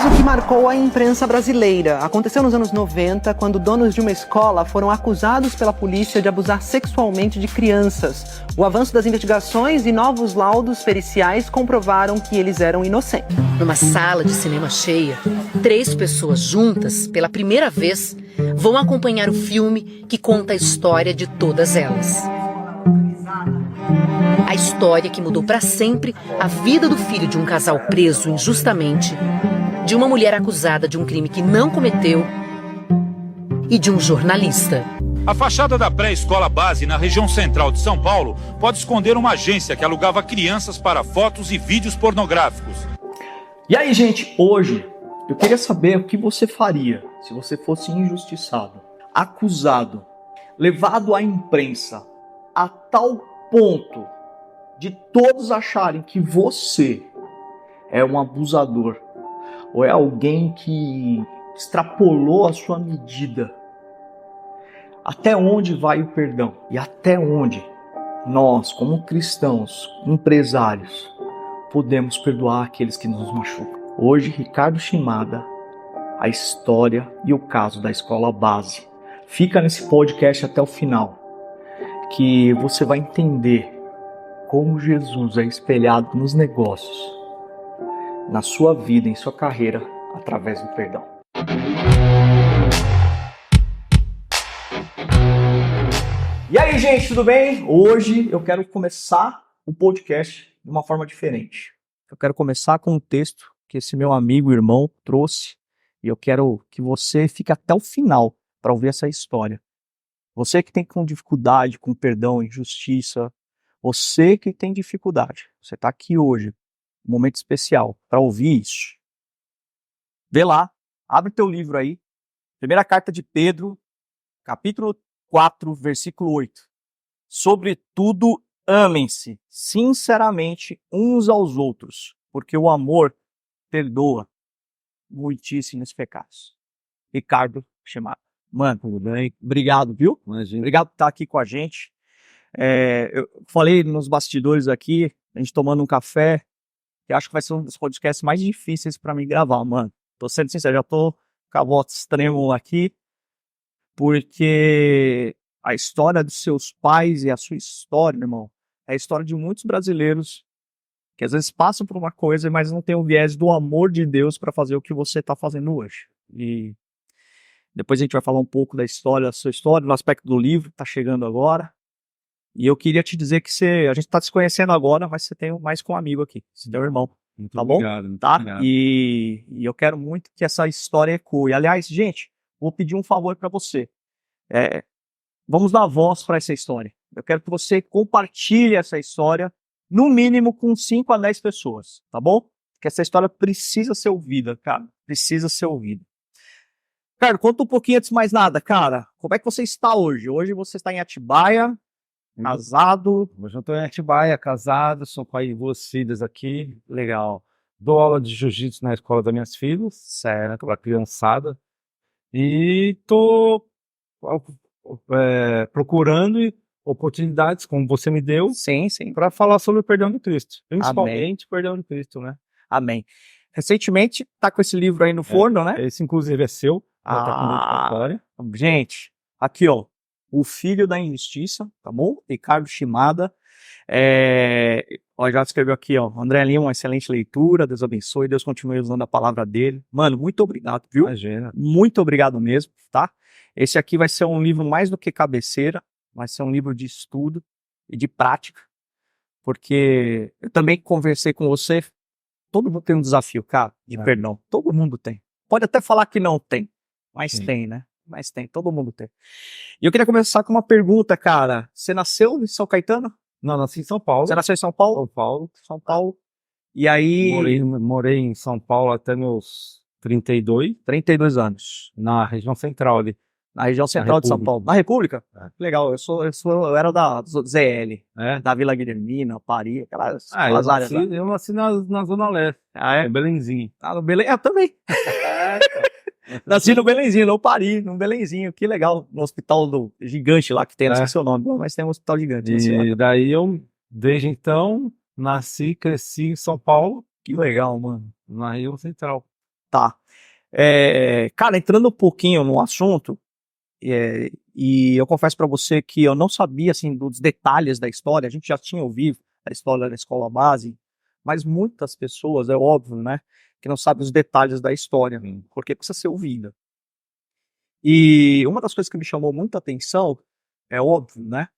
caso que marcou a imprensa brasileira. Aconteceu nos anos 90, quando donos de uma escola foram acusados pela polícia de abusar sexualmente de crianças. O avanço das investigações e novos laudos periciais comprovaram que eles eram inocentes. Numa sala de cinema cheia, 3 pessoas juntas, pela primeira vez, vão acompanhar o filme que conta a história de todas elas. A história que mudou para sempre a vida do filho de um casal preso injustamente, de uma mulher acusada de um crime que não cometeu e de um jornalista. A fachada da pré-escola base na região central de São Paulo pode esconder uma agência que alugava crianças para fotos e vídeos pornográficos. E aí, gente, hoje eu queria saber o que você faria se você fosse injustiçado, acusado, levado à imprensa a tal ponto de todos acharem que você é um abusador ou é alguém que extrapolou a sua medida. Até onde vai o perdão? E até onde nós, como cristãos, empresários, podemos perdoar aqueles que nos machucam? Hoje, Ricardo Shimada, a história e o caso da escola base. Fica nesse podcast até o final, que você vai entender como Jesus é espelhado nos negócios, na sua vida, em sua carreira, através do perdão. E aí, gente, tudo bem? Hoje eu quero começar o podcast de uma forma diferente. Eu quero começar com um texto que esse meu amigo, irmão, trouxe, e eu quero que você fique até o final para ouvir essa história. Você que tem com dificuldade com perdão, injustiça, você que tem dificuldade, você está aqui hoje, um momento especial, para ouvir isso. Vê lá, abre teu livro aí, primeira carta de Pedro, capítulo 4, versículo 8. Sobretudo, amem-se sinceramente uns aos outros, porque o amor perdoa muitíssimos pecados. Ricardo Shimada. Mano, tudo bem? Obrigado, viu? Imagina. Obrigado por estar aqui com a gente. Eu falei nos bastidores aqui, a gente tomando um café, que acho que vai ser um dos podcasts mais difíceis para mim gravar, mano. Tô sendo sincero, já tô com a voz extrema aqui, porque a história dos seus pais e a sua história, irmão, é a história de muitos brasileiros que às vezes passam por uma coisa, mas não tem o viés do amor de Deus para fazer o que você tá fazendo hoje. E depois a gente vai falar um pouco da história, da sua história, do aspecto do livro que tá chegando agora. E eu queria te dizer que a gente tá se conhecendo agora, mas você tem mais que um amigo aqui, você tem um irmão, Muito tá obrigado, bom? muito Tá? obrigado. E eu quero muito que essa história ecoe. Aliás, gente, vou pedir um favor para você. Vamos dar voz para essa história. Eu quero que você compartilhe essa história, no mínimo com 5 a 10 pessoas, tá bom? Porque essa história precisa ser ouvida, cara. Precisa ser ouvida. Cara, conta um pouquinho antes de mais nada, cara. Como é que você está hoje? Hoje você está em Atibaia, casado. Hoje eu estou em Atibaia, casado, sou pai de 2 filhas aqui, legal. Dou aula de jiu-jitsu na escola das minhas filhas, certo, para criançada. E estou procurando oportunidades, como você me deu, Sim. para falar sobre o perdão de Cristo. Principalmente o perdão de Cristo, né? Amém. Recentemente, tá com esse livro aí no forno, né? Esse, inclusive, é seu. Já tá com dedicatória. Gente, aqui, ó. O Filho da Injustiça, tá bom? Ricardo Shimada. Ó, já escreveu aqui, ó. André Lima, uma excelente leitura. Deus abençoe. Deus continue usando a palavra dele. Mano, muito obrigado, viu? Imagina. Muito obrigado mesmo, tá? Esse aqui vai ser um livro mais do que cabeceira. Vai ser um livro de estudo e de prática. Porque eu também conversei com você. Todo mundo tem um desafio, cara, de perdão. Todo mundo tem. Pode até falar que não tem, mas Sim. tem, né? Mas tem, todo mundo tem. E eu queria começar com uma pergunta, cara. Você nasceu em São Caetano? Não, nasci em São Paulo. Você nasceu em São Paulo? São Paulo. São Paulo. E aí... Morei em São Paulo até meus 32, 32 anos. na região central ali. Na região central de São República. Paulo. Na República? É. Legal, eu era da ZL, É? da Vila Guilhermina, Paris, aquelas Ah, eu áreas lá. nasci na Zona Leste, Ah, em Belenzinho. Ah, no Belém? Eu também. Nasci no Belenzinho, não Paris, no Belenzinho. Que legal. No hospital do gigante lá que tem, não sei o nome, mas tem um hospital gigante. E daí eu, desde então, nasci, cresci em São Paulo, Que legal, mano. na região central. Tá. Cara, entrando um pouquinho no assunto, e eu confesso pra você que eu não sabia, assim, dos detalhes da história. A gente já tinha ouvido a história da escola base, mas muitas pessoas, é óbvio, né, que não sabem os detalhes da história, porque precisa ser ouvida. E uma das coisas que me chamou muita atenção, é óbvio, né,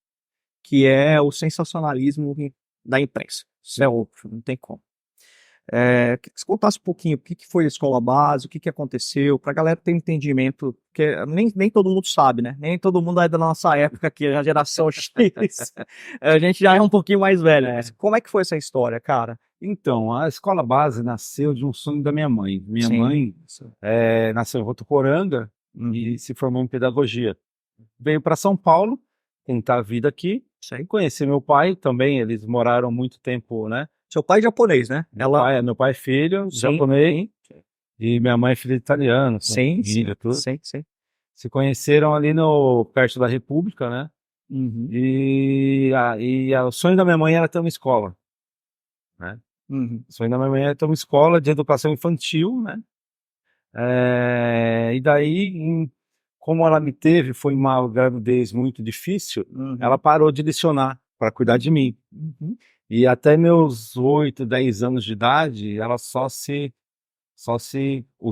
que é o sensacionalismo da imprensa. Isso é óbvio, não tem como. Queria que você contasse um pouquinho o que foi a escola base, o que aconteceu, para a galera ter entendimento, porque nem todo mundo sabe, né? Nem todo mundo é da nossa época aqui, a geração X. A gente já é um pouquinho mais velho. Mas como é que foi essa história, cara? Então, a escola base nasceu de um sonho da minha mãe. Minha Sim. mãe nasceu em Votuporanga e se formou em pedagogia. Veio para São Paulo tentar a vida aqui. Sim. Conheci meu pai também, eles moraram muito tempo, né? Seu pai é japonês, né? Meu pai é filho, Sim, japonês, e minha mãe é filha de italiano, com Sim, filha, tudo. sim. Se conheceram ali perto da República, né? Uhum. O sonho da minha mãe era ter uma escola, né? Uhum. O sonho da minha mãe era ter uma escola de educação infantil, né? E daí, como ela me teve, foi uma gravidez muito difícil, Uhum. ela parou de lecionar para cuidar de mim. Uhum. E até meus 8, 10 anos de idade, ela o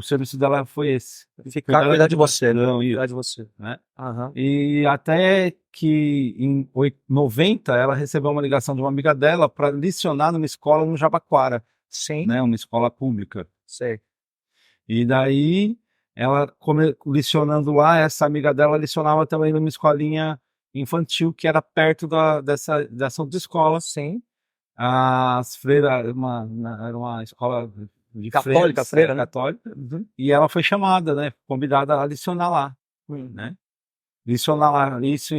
serviço dela foi esse. Cuidar de você, né? Não, isso, Cuidar de você. né? Aham. E até que em 90 ela recebeu uma ligação de uma amiga dela para lecionar numa escola no Jabaquara, Sim. né? Uma escola pública. Sei. E daí ela lecionando lá, essa amiga dela lecionava também numa escolinha infantil que era perto dessa outra escola. Sim. As freiras, era uma escola de Católica, freiras, freira, né? católica, e ela foi chamada, né, convidada a lecionar lá, né? Lecionar lá, isso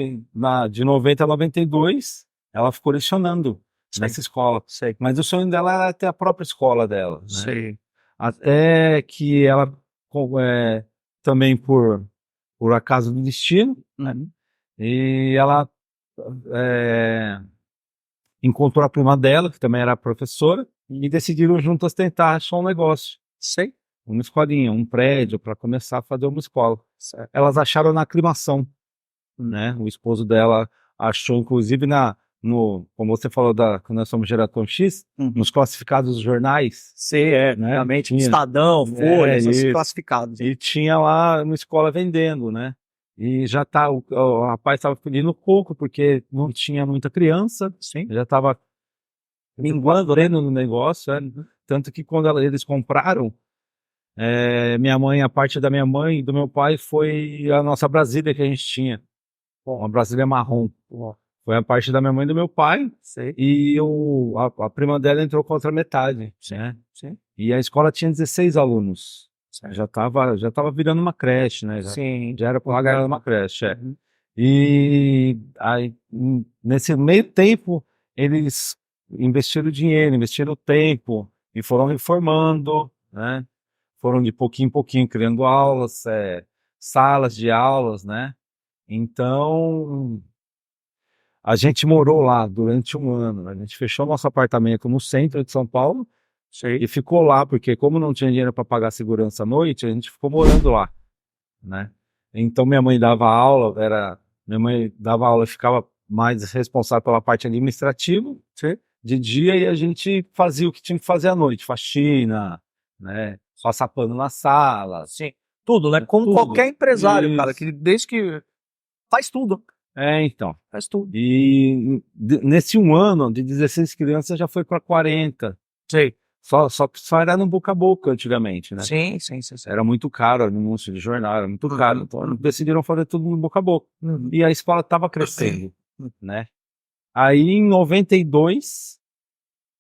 de 90 a 92, ela ficou lecionando nessa escola. Sei. Mas o sonho dela era ter a própria escola dela, né? Sei. Até que ela, também por acaso do destino, né? Uhum. E ela encontrou a prima dela, que também era professora, e decidiram juntas tentar achar um negócio. Sei. Uma escolinha, um prédio para começar a fazer uma escola. Certo. Elas acharam na aclimação, né? O esposo dela achou, inclusive, como você falou, que nós somos geração X, nos classificados dos jornais. Sim, né? realmente. Tinha. Estadão, Folha, esses isso. classificados. E tinha lá uma escola vendendo, né? E já tá, o rapaz estava pedindo pouco, porque não tinha muita criança. Sim. Já estava minguando no negócio, tanto que quando eles compraram, a parte da minha mãe e do meu pai foi a nossa Brasília que a gente tinha, uma Brasília marrom. Foi a parte da minha mãe e do meu pai. Sei. E a prima dela entrou com a outra metade, né? Sim. E a escola tinha 16 alunos. Já tava virando uma creche, né? Sim. Já era pagar uma creche, E aí, nesse meio tempo, eles investiram dinheiro, investiram tempo e foram reformando, né? Foram de pouquinho em pouquinho criando aulas, salas de aulas, né? Então, a gente morou lá durante um ano. A gente fechou nosso apartamento no centro de São Paulo. E ficou lá, porque como não tinha dinheiro para pagar segurança à noite, a gente ficou morando lá, né? Então minha mãe dava aula e ficava mais responsável pela parte administrativa, de dia, e a gente fazia o que tinha que fazer à noite, faxina, né? Passar pano na sala. Sim. Tudo, né? Como tudo. Qualquer empresário, cara, Isso. que desde que faz tudo. Então. Faz tudo. E nesse um ano, de 16 crianças, já foi para 40. Sei. Só que só era no boca a boca antigamente, né? Sim. Era muito caro, o anúncio de jornal, era muito caro. Então decidiram fazer tudo no boca a boca. E a escola estava crescendo, né? Aí em 92,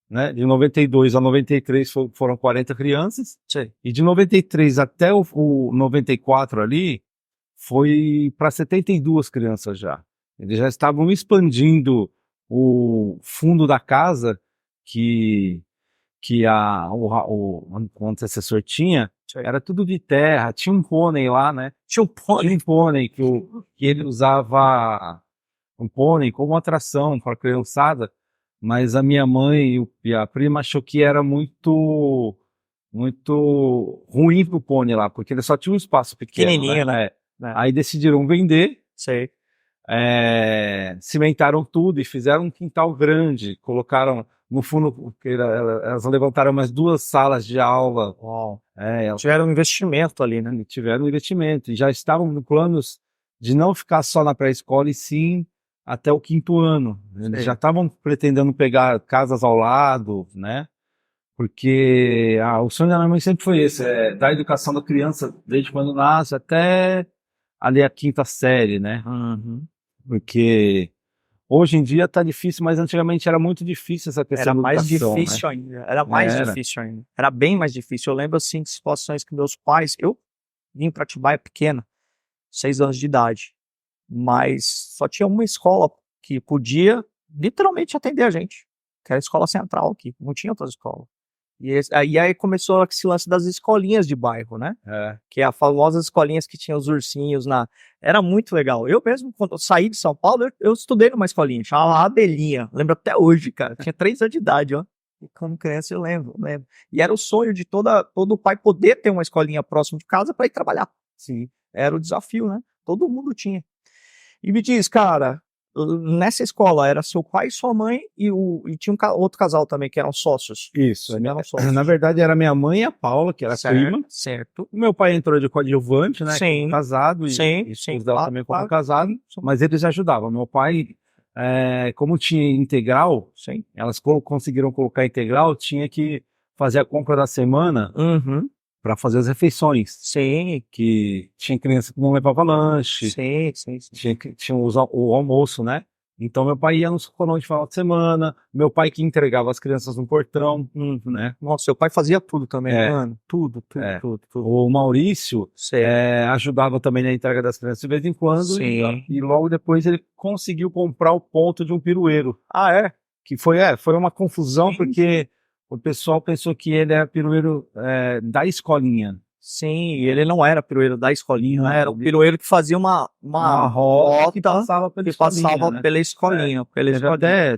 né? De 92 a 93 foram 40 crianças. Sei. E de 93 até o 94 ali, foi para 72 crianças já. Eles já estavam expandindo o fundo da casa que o antecessor tinha. Era tudo de terra, tinha um pônei lá, né? Tinha um pônei que ele usava um pônei como atração para a criançada, mas a minha mãe e a prima achou que era muito muito ruim pro pônei lá, porque ele só tinha um espaço pequeno, Pequenininho, né? né? Aí decidiram vender, Sei. cimentaram tudo e fizeram um quintal grande, colocaram no fundo, porque elas levantaram mais 2 salas de aula, Uau. elas Tiveram um investimento ali, né? tiveram investimento e já estavam com planos de não ficar só na pré-escola e sim até o 5º ano. Eles Sei. já estavam pretendendo pegar casas ao lado, né? Porque o sonho da minha mãe sempre foi esse, dar educação da criança desde quando nasce até ali a 5ª série, né? Uhum. Porque hoje em dia tá difícil, mas antigamente era muito difícil essa questão Era da mais educação, né? difícil ainda. Era mais Era. difícil ainda. Era bem mais difícil. Eu lembro, assim, de situações que meus pais... Eu vim pra Atibaia pequena, 6 anos de idade. Mas só tinha uma escola que podia literalmente atender a gente, que era a escola central aqui. Não tinha outra escola. Aí começou esse lance das escolinhas de bairro, né? Que é a famosa escolinhas que tinha os ursinhos na... Era muito legal. Eu mesmo, quando eu saí de São Paulo, eu estudei numa escolinha, chamava Abelhinha. Lembro até hoje, cara. Tinha 3 anos de idade, ó. E como criança eu lembro. E era o sonho de todo pai poder ter uma escolinha próximo de casa para ir trabalhar. Sim. Era o desafio, né? Todo mundo tinha. E me diz, cara, nessa escola era seu pai e sua mãe e tinha outro casal também que eram sócios. Isso. Eram sócios. Na verdade era minha mãe e a Paula, que era prima. Certo. O meu pai entrou de coadjuvante, né? Sim. Como casado e Sim, e sim, esposa dela claro, também como claro. casado, mas eles ajudavam. Meu pai, como tinha integral, Sim. elas conseguiram colocar integral, tinha que fazer a compra da semana Uhum. para fazer as refeições. Sim. Que tinha criança que não levava lanche, Sim. tinha o almoço, né? Então meu pai ia no socorro de final de semana, meu pai que entregava as crianças no portão, né? Nossa, seu pai fazia tudo também, mano. Tudo. O Maurício Sei. ajudava também na entrega das crianças de vez em quando, Sim. e logo depois ele conseguiu comprar o ponto de um pirueiro, Ah, é? que foi uma confusão, porque o pessoal pensou que ele era pirueiro da escolinha. Sim, e ele não era pirueiro da escolinha, Não, era o pirueiro que fazia uma rota que passava pela que escolinha, passava né? pela escolinha.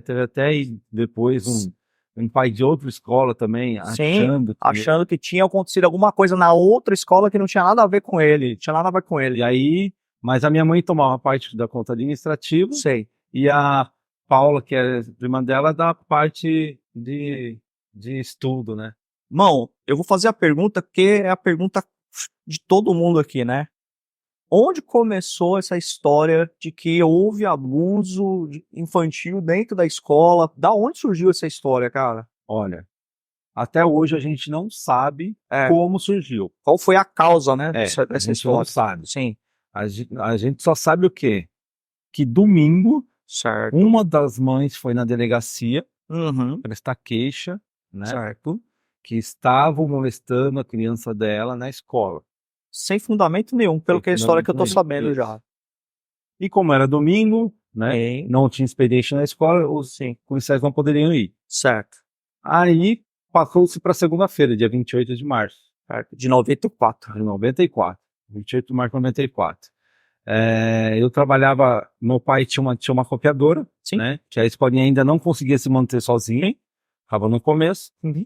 Teve até aí depois um pai de outra escola também, Sim, achando que tinha acontecido alguma coisa na outra escola que não tinha nada a ver com ele. Tinha nada a ver com ele. E aí, mas a minha mãe tomava parte da conta administrativa. Sei. E a Paula, que é irmã dela, da parte de estudo, né? Irmão, eu vou fazer a pergunta porque é a pergunta de todo mundo aqui, né? Onde começou essa história de que houve abuso infantil dentro da escola? Da onde surgiu essa história, cara? Olha, até hoje a gente não sabe como surgiu. Qual foi a causa, né, A dessa gente história? não sabe. Sim. A gente só sabe o quê? Que domingo, Certo. uma das mães foi na delegacia Uhum. prestar queixa, né? Certo. Que estavam molestando a criança dela na escola. Sem fundamento nenhum, pelo que a história que eu tô Fundamento sabendo nenhum. já. E como era domingo, né? Sim. Não tinha expediente na escola, os policiais não poderiam ir. Certo. Aí passou-se para segunda-feira, dia 28 de março. Certo. De 94. De 94. 28 de março de 94. Eu trabalhava, meu pai tinha uma copiadora, Sim. né? Que a escolinha ainda não conseguia se manter sozinha, estava no começo. Uhum.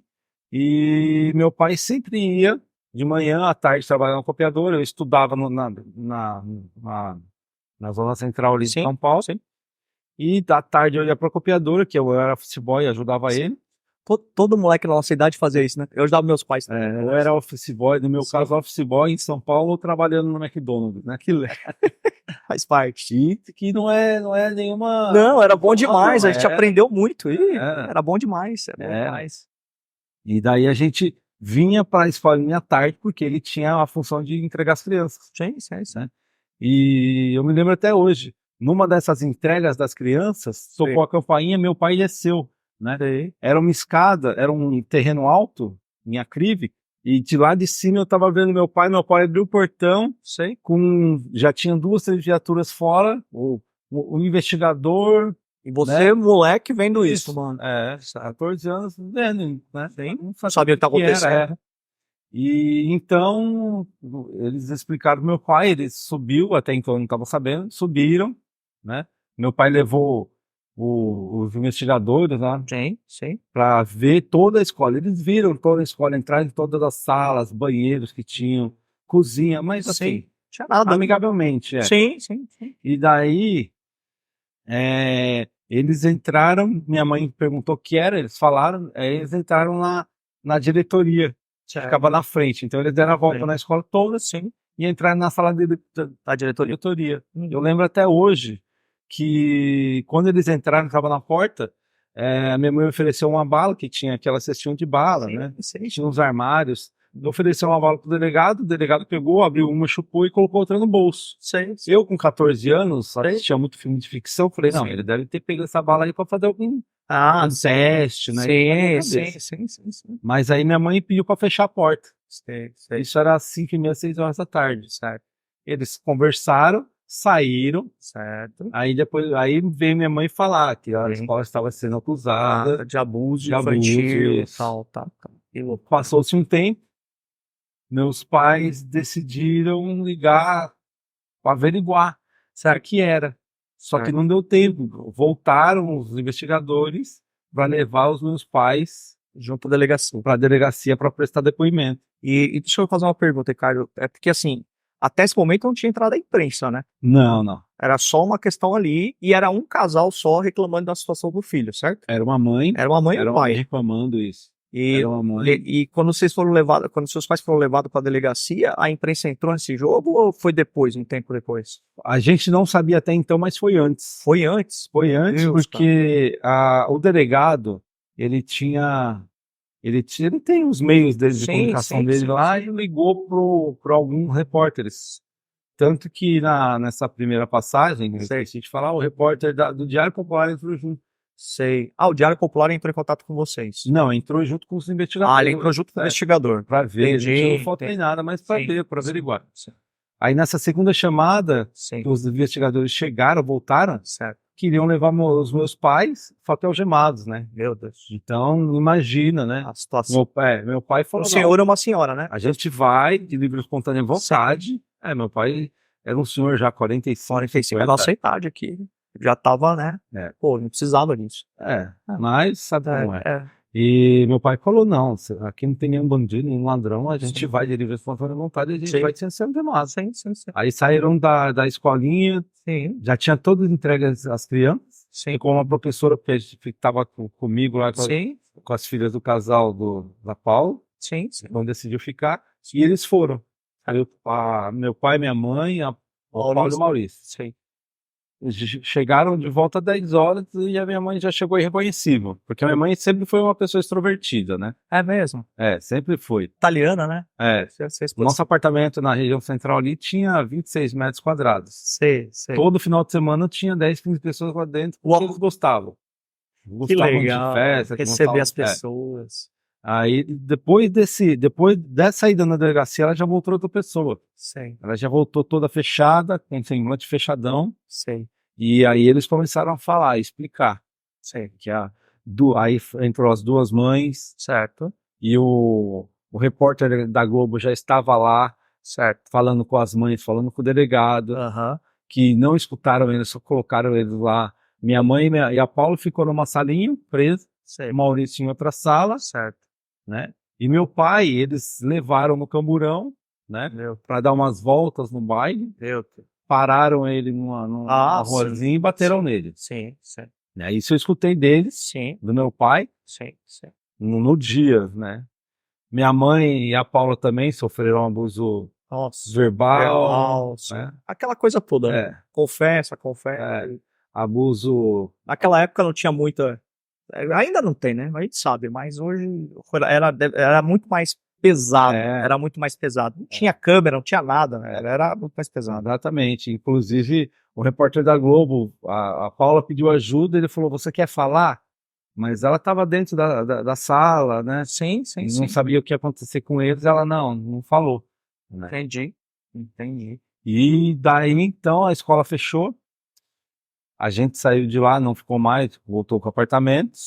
E meu pai sempre ia de manhã à tarde trabalhar na copiadora. Eu estudava na Zona Central ali de São Paulo. Sim. E da tarde eu ia para a copiadora, que eu era office boy, ajudava ele. Todo moleque na nossa idade fazia isso, né? Eu ajudava meus pais. Eu era office boy, no meu caso, office boy em São Paulo, trabalhando no McDonald's, né? Faz parte. E que não é nenhuma... Não, era bom demais, Não, a gente aprendeu muito. Era bom demais, era bom demais. E daí a gente vinha para a escolinha à tarde, porque ele tinha a função de entregar as crianças. Sim. Né? E eu me lembro até hoje, numa dessas entregas das crianças, tocou a campainha, meu pai desceu, né? Era uma escada, era um terreno alto, em aclive, e de lá de cima eu tava vendo meu pai abriu o portão, já tinha 2, 3 viaturas fora, o investigador... E você, moleque, vendo isso, mano. 14 anos vendo, né? Não sabia o que tá acontecendo. E então, eles explicaram pro meu pai, ele subiu, até então eu não estava sabendo, subiram, né? Meu pai levou os investigadores lá Sim, sim. para ver toda a escola. Eles viram toda a escola, entraram em todas as salas, banheiros que tinham, cozinha, mas assim, Sim. Tinha nada. amigavelmente, Sim, sim, sim. E daí, eles entraram, minha mãe perguntou o que era, eles falaram, eles entraram na diretoria, que ficava na frente. Então eles deram a volta Sim. na escola toda, Sim. e entraram na sala da diretoria. Eu lembro até hoje que quando eles entraram, estava na porta, a minha mãe ofereceu uma bala, que tinha aquela cestinha de bala, né? Sim. Tinha uns armários. Ofereceu uma bala pro delegado, o delegado pegou, abriu uma, chupou e colocou outra no bolso. Sim. Eu, com 14 anos, assistia muito filme de ficção, falei, não, Sim. ele deve ter pego essa bala aí para fazer algum teste, né? Sim. Mas aí minha mãe pediu para fechar a porta. Sim. Isso era 5h30, 6 horas da tarde. Certo. Eles conversaram, saíram. Certo. Aí depois, aí veio minha mãe falar que a escola estava sendo acusada De abuso de abuso, infantil, isso. tal. Passou-se um tempo, meus pais decidiram ligar para averiguar o que era. Só que não deu tempo. Voltaram os investigadores para levar os meus pais Junto à delegacia. para a delegacia para prestar depoimento. E deixa eu fazer uma pergunta, Ricardo. É porque, assim, até esse momento não tinha entrado a imprensa, né? Não. Era só uma questão ali e era um casal só reclamando da situação do filho, certo? Era uma mãe. Era uma mãe e um pai. Reclamando isso. E, Era uma mãe. e quando vocês foram levados, quando seus pais foram levados para a delegacia, a imprensa entrou nesse jogo ou foi depois, um tempo depois? A gente não sabia até então, mas foi antes. Foi antes? Foi antes, Deus, porque o delegado, ele tem os meios dele de comunicação dele lá e ligou para alguns repórteres. Tanto que nessa primeira passagem, eu esqueci de falar, o repórter do Diário Popular entrou junto. Sei. O Diário Popular entrou em contato com vocês? Não, entrou junto com os investigadores. Ele entrou junto com o investigador. Para ver, Entendi, a gente não faltou em nada, mas para ver, para averiguar. Sim. Aí nessa segunda chamada, que os investigadores chegaram, voltaram, Certo. queriam levar os meus pais algemados, né? Meu Deus. Então, imagina, né? A situação. Meu pai falou, O senhor é uma senhora, né? a gente vai de livre e espontânea vontade. Meu pai era um senhor já 45, 45 é a nossa idade aqui. Já tava, né? Pô, não precisava disso. Mas sabe como é. E meu pai falou, não, aqui não tem nenhum bandido, nenhum ladrão, a gente vai de livre e espontânea vontade, a gente vai ser algemado. Sim. Aí saíram da escolinha, já tinha todas entregues as crianças, e com uma professora que estava comigo lá com as filhas do casal da Paula, então decidiu ficar, e eles foram. Aí, meu pai, minha mãe, o Paulo e o Maurício. Chegaram de volta às 10 horas e a minha mãe já chegou irreconhecível, porque a minha mãe sempre foi uma pessoa extrovertida, né? É mesmo? Sempre foi. Italiana, né? Nosso apartamento na região central ali tinha 26 metros quadrados. Sei. Todo final de semana tinha 10, 15 pessoas lá dentro, porque eles gostavam. Que legal, de festa, receber as pessoas. Aí, depois dessa ida na delegacia, ela já voltou outra pessoa. Ela já voltou toda fechada, com semblante fechadão. E aí eles começaram a falar, explicar. Que aí entrou as duas mães. Certo. E o repórter da Globo já estava lá, falando com as mães, falando com o delegado, que não escutaram eles, só colocaram eles lá. Minha mãe e a Paula ficou numa salinha, presa. O Maurício em outra sala. Né? E meu pai, eles levaram no camburão, né? Para dar umas voltas no baile. Pararam ele numa ruazinha e bateram nele. Isso eu escutei deles, do meu pai, no dia, né? Minha mãe e a Paula também sofreram um abuso verbal. Né? Aquela coisa toda, né? Confessa. Abuso. Naquela época não tinha muita. Ainda não tem, né? A gente sabe, mas hoje era muito mais pesado. Era muito mais pesado. Não tinha câmera, não tinha nada, né? Era muito mais pesado. Exatamente. Inclusive, o repórter da Globo, a Paula pediu ajuda, ele falou, você quer falar? Mas ela estava dentro da sala, né? Sim. Não sabia o que ia acontecer com eles, ela não falou. Né? Entendi. E daí, então, a escola fechou. A gente saiu de lá, não ficou mais, voltou para o apartamento.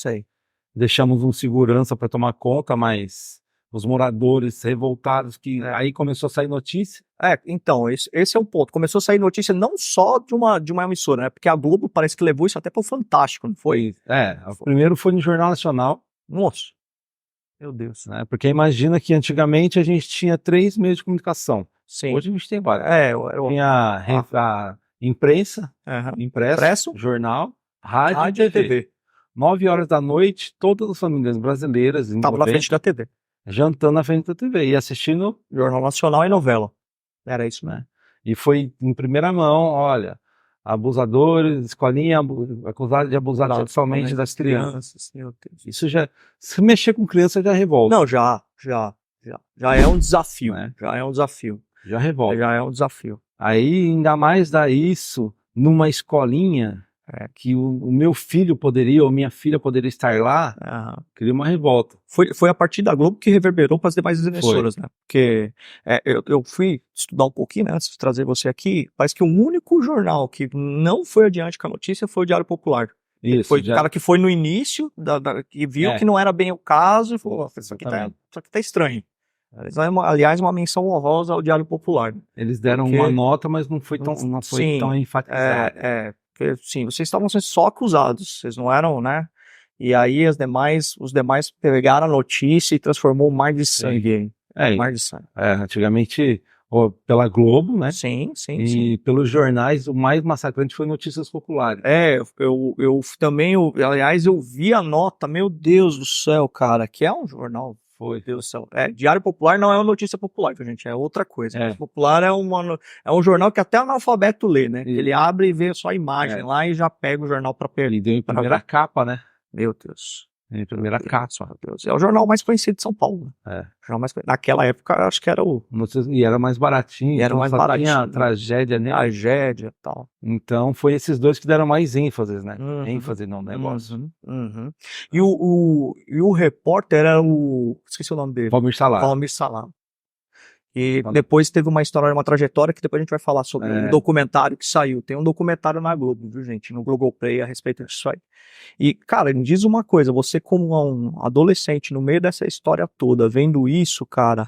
Deixamos um segurança para tomar conta, mas os moradores revoltados, que aí começou a sair notícia. Então, esse é o ponto. Começou a sair notícia não só de uma emissora, né? Porque a Globo parece que levou isso até pro Fantástico, não foi? O primeiro foi no Jornal Nacional, Nossa, meu Deus. né? Porque imagina que antigamente a gente tinha 3 meios de comunicação. Sim. Hoje a gente tem vários. Tinha a imprensa, impresso, jornal, rádio e TV. 9 horas da noite, todas as famílias brasileiras Estavam na frente da TV. jantando na frente da TV e assistindo Jornal Nacional e novela. Era isso, né? E foi em primeira mão, olha, abusadores, escolinha acusada de abusar sexualmente das crianças. Meu Deus. Isso já, se mexer com criança já revolta. Não, já é um desafio, né? Já é um desafio. Já revolta. Já é um desafio. Aí ainda mais dá isso numa escolinha que o meu filho poderia ou minha filha poderia estar lá, cria uma revolta. Foi a partir da Globo que reverberou para as demais emissoras, né? Porque eu fui estudar um pouquinho, né, antes de trazer você aqui, parece que o único jornal que não foi adiante com a notícia foi o Diário Popular. Isso, Foi o cara que foi no início, que viu que não era bem o caso e falou, isso aqui tá estranho. Aliás, uma menção honrosa ao Diário Popular. Eles deram uma nota, mas não foi tão enfatizado. Porque, sim, vocês estavam sendo só acusados, vocês não eram, né? E aí os demais pegaram a notícia e transformou mais de sangue. Mais de sangue. Antigamente, pela Globo, né? Sim. E pelos jornais, o mais massacrante foi Notícias Populares. Eu também, aliás, eu vi a nota, meu Deus do céu, cara, que é um jornal. Foi, Deus do céu. Diário Popular não é uma notícia popular, gente, é outra coisa. Notícia Popular é um jornal que até analfabeto lê, né? Ele abre e vê só a imagem lá e já pega o jornal para perder. Ele deu em primeira capa, né? Meu Deus. Em primeira capa. Meu Deus. É o jornal mais conhecido de São Paulo. Naquela época, acho que era o... E era mais baratinho. Era mais baratinho. Tinha tragédia, né? Tragédia e tal. Então, foi esses dois que deram mais ênfase, né? ênfase no negócio. E o repórter era o... Esqueci o nome dele. Valmir Salam. E depois teve uma história, uma trajetória que depois a gente vai falar sobre um documentário que saiu. Tem um documentário na Globo, viu, gente? No Globoplay a respeito disso aí. E, cara, me diz uma coisa, você como um adolescente no meio dessa história toda, vendo isso, cara,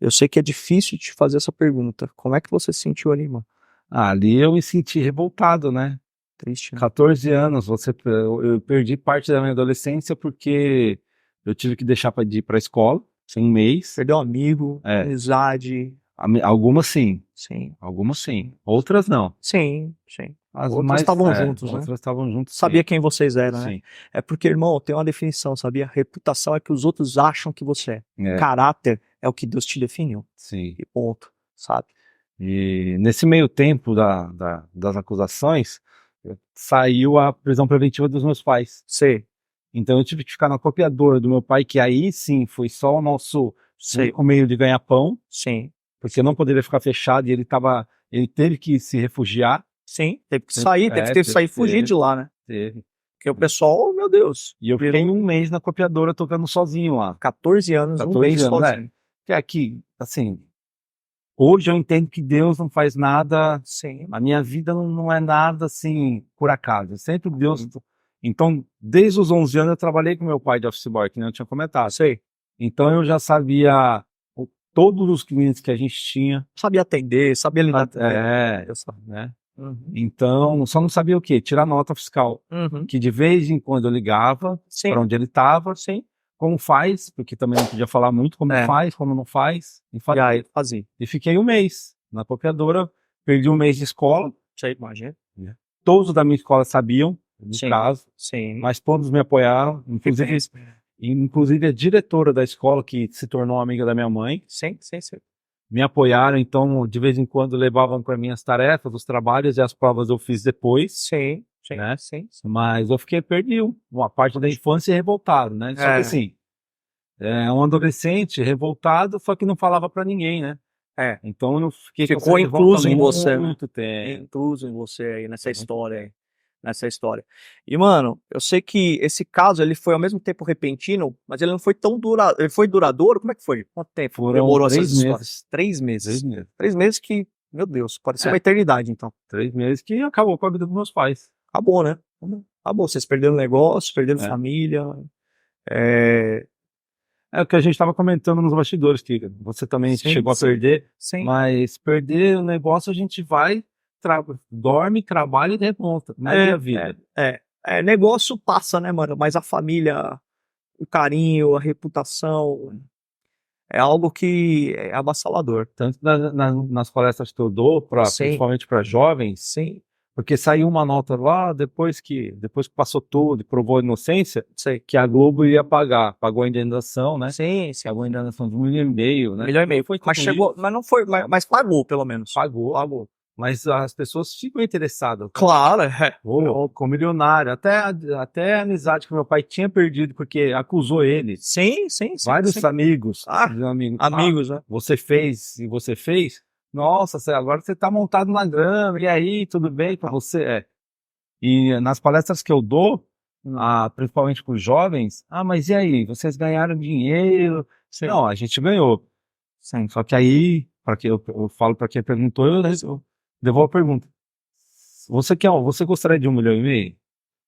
eu sei que é difícil te fazer essa pergunta. Como é que você se sentiu ali, mano? Ali eu me senti revoltado, né? Triste, né? 14 anos, eu perdi parte da minha adolescência porque eu tive que deixar de ir pra escola, um mês. Perdeu um amigo, amizade. Algumas sim. Sim. Algumas sim. Outras não. Sim. Outras estavam juntos, né? Outras estavam juntos. Sabia quem vocês eram, né? Sim. É porque, irmão, tem uma definição, sabia? Reputação é que os outros acham que você é. Caráter é o que Deus te definiu. Sim. E ponto, sabe? E nesse meio tempo das acusações, saiu a prisão preventiva dos meus pais. Sei. Então eu tive que ficar na copiadora do meu pai, que aí sim foi só o nosso meio de ganhar pão. Sim. Porque eu não poderia ficar fechado e ele teve que se refugiar. Sim, teve que sair, teve que sair e fugir de lá, né? Teve. Porque o pessoal, meu Deus. E eu fiquei um mês na copiadora tocando sozinho lá. 14 anos, um mês sozinho. Que aqui, assim, hoje eu entendo que Deus não faz nada. Sim. A minha vida não é nada assim, por acaso. Sempre Deus. Então, desde os 11 anos eu trabalhei com meu pai de office boy, que não tinha comentado. Sei. Então eu já sabia todos os clientes que a gente tinha. Sabia atender, sabia lidar. Né? Então, só não sabia o quê? Tirar nota fiscal. Que de vez em quando eu ligava para onde ele estava. Como faz, porque também não podia falar muito como faz, como não faz. E aí, fazia. E fiquei um mês na copiadora, perdi um mês de escola. Sei, imagina. Todos da minha escola sabiam, no caso, mas todos me apoiaram, inclusive a diretora da escola, que se tornou amiga da minha mãe. Sim. Me apoiaram, então de vez em quando levavam para mim as tarefas, os trabalhos e as provas eu fiz depois. Sim. Mas eu perdi uma parte da infância revoltado, né? Só que assim, um adolescente revoltado, só que não falava para ninguém, né? Então eu não fiquei com ficou incluso em você, muito tempo. Incluso em você aí nessa história aí. E, mano, eu sei que esse caso, ele foi ao mesmo tempo repentino, mas ele não foi tão duradouro. Ele foi duradouro? Como é que foi? Quanto tempo demorou essas histórias? 3 meses. 3 meses que, meu Deus, parecia uma eternidade, então. 3 meses que acabou com a vida dos meus pais. Acabou, né? Acabou. Vocês perderam negócio, perderam família. É o que a gente estava comentando nos bastidores, que você também Sim, chegou a sim. perder, Sim. mas perder o negócio a gente vai, dorme, trabalha e remonta. Mas e a vida? Negócio passa, né, mano? Mas a família, o carinho, a reputação, é algo que é avassalador. Tanto nas palestras que eu dou, Sim. principalmente para jovens, Sim, porque saiu uma nota lá, depois que passou tudo e provou a inocência, sei. que a Globo ia pagar, pagou a indenização, né? Sim, sim. Pagou a indenização de 1,5 milhão, né? 1,5 milhão. Foi Mas concluído. chegou, mas não foi, mas pagou, pelo menos. Pagou. Mas as pessoas ficam interessadas. Claro, Com milionário. Até a amizade que meu pai tinha perdido, porque acusou ele. Sim. Vários amigos. Amigos, né? Você fez, e você fez. Nossa, agora você tá montado na grama. E aí, tudo bem pra você? E nas palestras que eu dou, principalmente com os jovens, mas e aí? Vocês ganharam dinheiro? Sim. Não, a gente ganhou. Sim. Só que aí, para que eu falo para quem perguntou, eu devolvo a pergunta. Você gostaria de 1,5 milhão?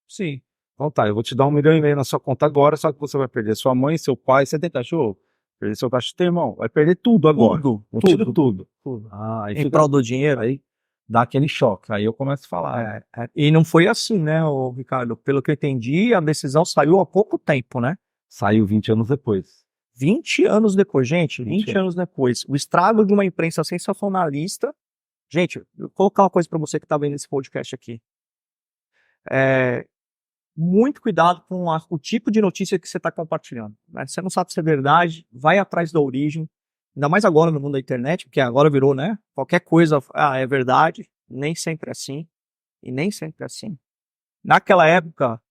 Sim. Então tá, eu vou te dar 1,5 milhão na sua conta agora, só que você vai perder sua mãe, seu pai, você tem cachorro? Perder seu cachorro, teu irmão, vai perder tudo agora. Eu tiro tudo. Aí Em prol do dinheiro. Aí dá aquele choque, aí eu começo a falar. E não foi assim, né, Ricardo? Pelo que eu entendi, a decisão saiu há pouco tempo, né? Saiu 20 anos depois. 20 anos depois, gente, 20 anos depois. O estrago de uma imprensa sensacionalista. Gente, eu vou colocar uma coisa pra você que tá vendo esse podcast aqui. Muito cuidado com o tipo de notícia que você tá compartilhando, né? Você não sabe se é verdade, vai atrás da origem. Ainda mais agora no mundo da internet, porque agora virou, né? Qualquer coisa, é verdade. Nem sempre é assim. E nem sempre é assim. Naquela época,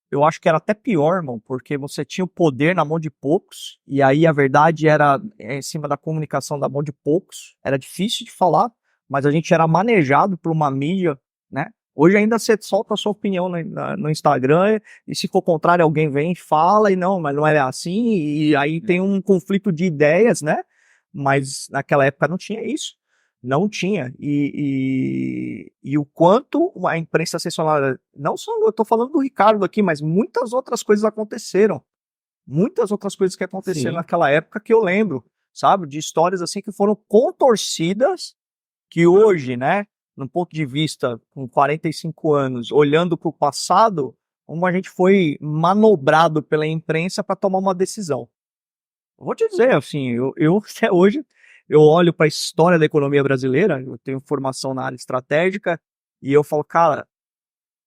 eu acho que era até pior, irmão, porque você tinha o poder na mão de poucos, e aí a verdade era em cima da comunicação da mão de poucos. Era difícil de falar, mas a gente era manejado por uma mídia, né? Hoje ainda você solta a sua opinião no Instagram, e se for contrário, alguém vem e fala, e não, mas não é assim, e aí tem um conflito de ideias, né? Mas naquela época não tinha isso. Não tinha. E o quanto a imprensa sensacionalista, não só eu tô falando do Ricardo aqui, mas muitas outras coisas aconteceram. Muitas outras coisas que aconteceram naquela época que eu lembro, sabe? De histórias assim que foram contorcidas, que hoje, né, num ponto de vista com 45 anos, olhando para o passado, como a gente foi manobrado pela imprensa para tomar uma decisão. Eu vou te dizer, assim, eu até hoje, eu olho para a história da economia brasileira, eu tenho formação na área estratégica, e eu falo, cara,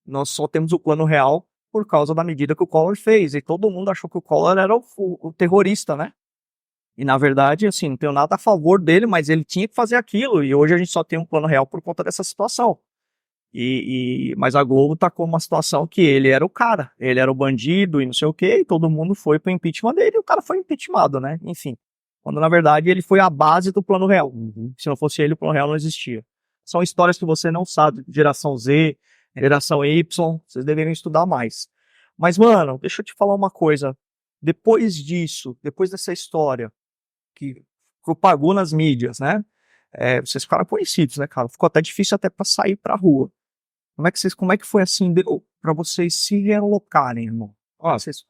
nós só temos o plano real por causa da medida que o Collor fez, e todo mundo achou que o Collor era o terrorista, né? E na verdade, assim, não tenho nada a favor dele, mas ele tinha que fazer aquilo, e hoje a gente só tem um plano real por conta dessa situação. Mas a Globo tá com uma situação que ele era o cara, ele era o bandido e não sei o que, e todo mundo foi pro impeachment dele, e o cara foi impeachmentado, né? Enfim, quando na verdade ele foi a base do plano real. Se não fosse ele, o plano real não existia. São histórias que você não sabe, geração Z, geração Y, vocês deveriam estudar mais. Mas, mano, deixa eu te falar uma coisa. Depois disso, depois dessa história que propagou nas mídias, né? Vocês ficaram conhecidos, né, cara? Ficou até difícil até pra sair pra rua. Como é que foi assim pra vocês se realocarem, irmão?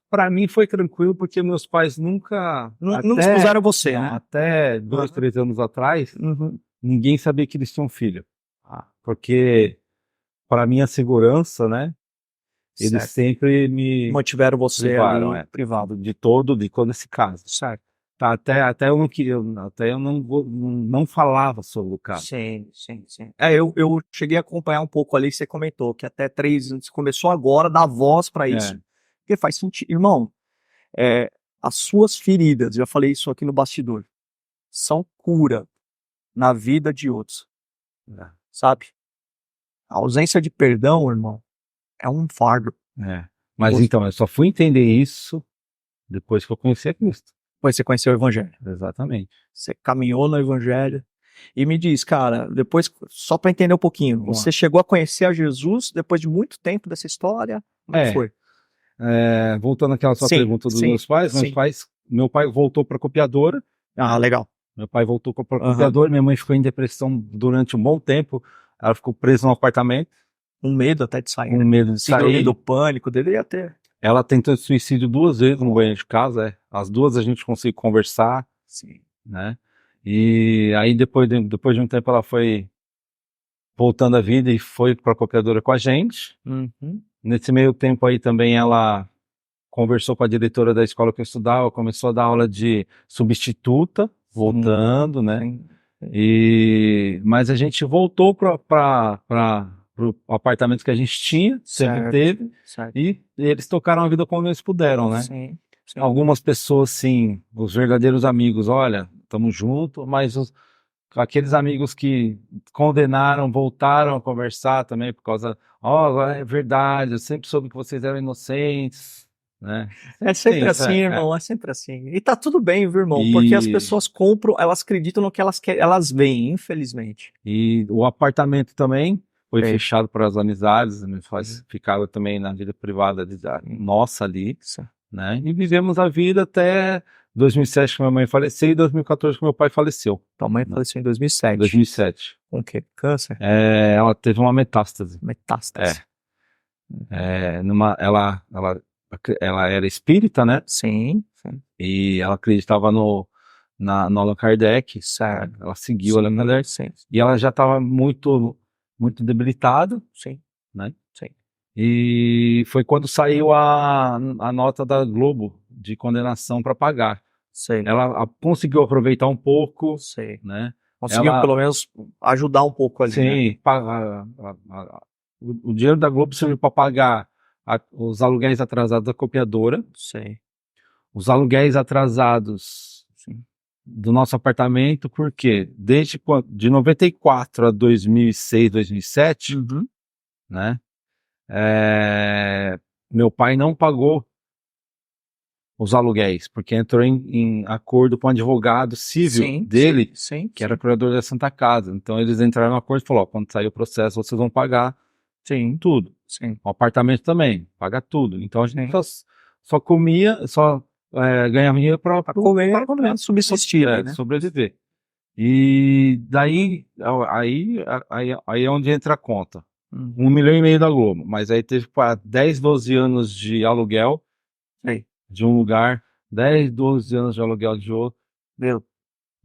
Pra mim foi tranquilo porque meus pais nunca... Não expuseram você, né? Até 2, 3 anos atrás, ninguém sabia que eles tinham filho. Porque, para minha segurança, né? Eles sempre me mantiveram você privaram, ali, privado. de quando esse caso. Certo. Tá, até eu não queria, até eu não falava sobre o caso. Sim. Eu cheguei a acompanhar um pouco ali, você comentou que até 3 anos começou agora a dar voz pra isso. Porque faz sentido. Irmão, as suas feridas, já falei isso aqui no bastidor, são cura na vida de outros. Sabe? A ausência de perdão, irmão, é um fardo. Mas então, eu só fui entender isso depois que eu conheci a Cristo. Depois você conheceu o Evangelho. Exatamente. Você caminhou no Evangelho. E me diz, cara, depois, só para entender um pouquinho, você chegou a conhecer a Jesus depois de muito tempo dessa história? Como é que foi? Voltando àquela sua pergunta dos meus pais, meu pai voltou para copiadora. Legal. Meu pai voltou para copiadora, minha mãe ficou em depressão durante um bom tempo. Ela ficou presa no apartamento. Um medo até de sair. Um medo de sair. Síndrome do pânico, deveria ter. Ela tentou suicídio 2 vezes no banheiro de casa, as duas a gente conseguiu conversar, Sim. né? E aí depois de um tempo ela foi voltando à vida e foi para a copiadora com a gente. Uhum. Nesse meio tempo aí também ela conversou com a diretora da escola que eu estudava, começou a dar aula de substituta, voltando, né? Sim. Mas a gente voltou para o apartamento que a gente tinha, sempre Certo. teve, Certo. e eles tocaram a vida como eles puderam, né? Sim. Sim. Algumas pessoas, sim, os verdadeiros amigos, olha, estamos juntos, mas aqueles amigos que condenaram, voltaram a conversar também por causa, é verdade, eu sempre soube que vocês eram inocentes, né? É sempre Sim, assim, irmão, é sempre assim. E tá tudo bem, viu, irmão? Porque as pessoas compram, elas acreditam no que elas querem, elas veem, infelizmente. E o apartamento também foi Sim. fechado para as amizades, ficava também na vida privada nossa ali, né? E vivemos a vida até 2007 que minha mãe faleceu e 2014 que meu pai faleceu. Tua mãe faleceu em 2007. 2007. Com o quê? Câncer? Ela teve uma metástase. Metástase. Ela era espírita, né? Sim. Sim. E ela acreditava no Allan Kardec. Certo. Ela seguiu o Allan Kardec. Sim. E ela já estava muito, muito debilitada. Sim. Né? Sim. E foi quando saiu a nota da Globo de condenação para pagar. Sei. Ela conseguiu aproveitar um pouco, Sei. né? Conseguiu pelo menos ajudar um pouco ali, sim, né? o dinheiro da Globo serviu para pagar os aluguéis atrasados da copiadora, Sei. os aluguéis atrasados, sim, do nosso apartamento, porque de 94 a 2006, 2007, né? Meu pai não pagou os aluguéis, porque entrou em acordo com o advogado civil dele, que era curador da Santa Casa. Então eles entraram em acordo e falaram, quando sair o processo, vocês vão pagar tudo. Sim. O apartamento também, paga tudo. Então a gente só comia, ganhava dinheiro para comer, subsistir, né? sobreviver. E daí, aí é onde entra a conta. 1,5 milhão da Globo, mas aí teve 10, 12 anos de aluguel de um lugar, 10, 12 anos de aluguel de outro,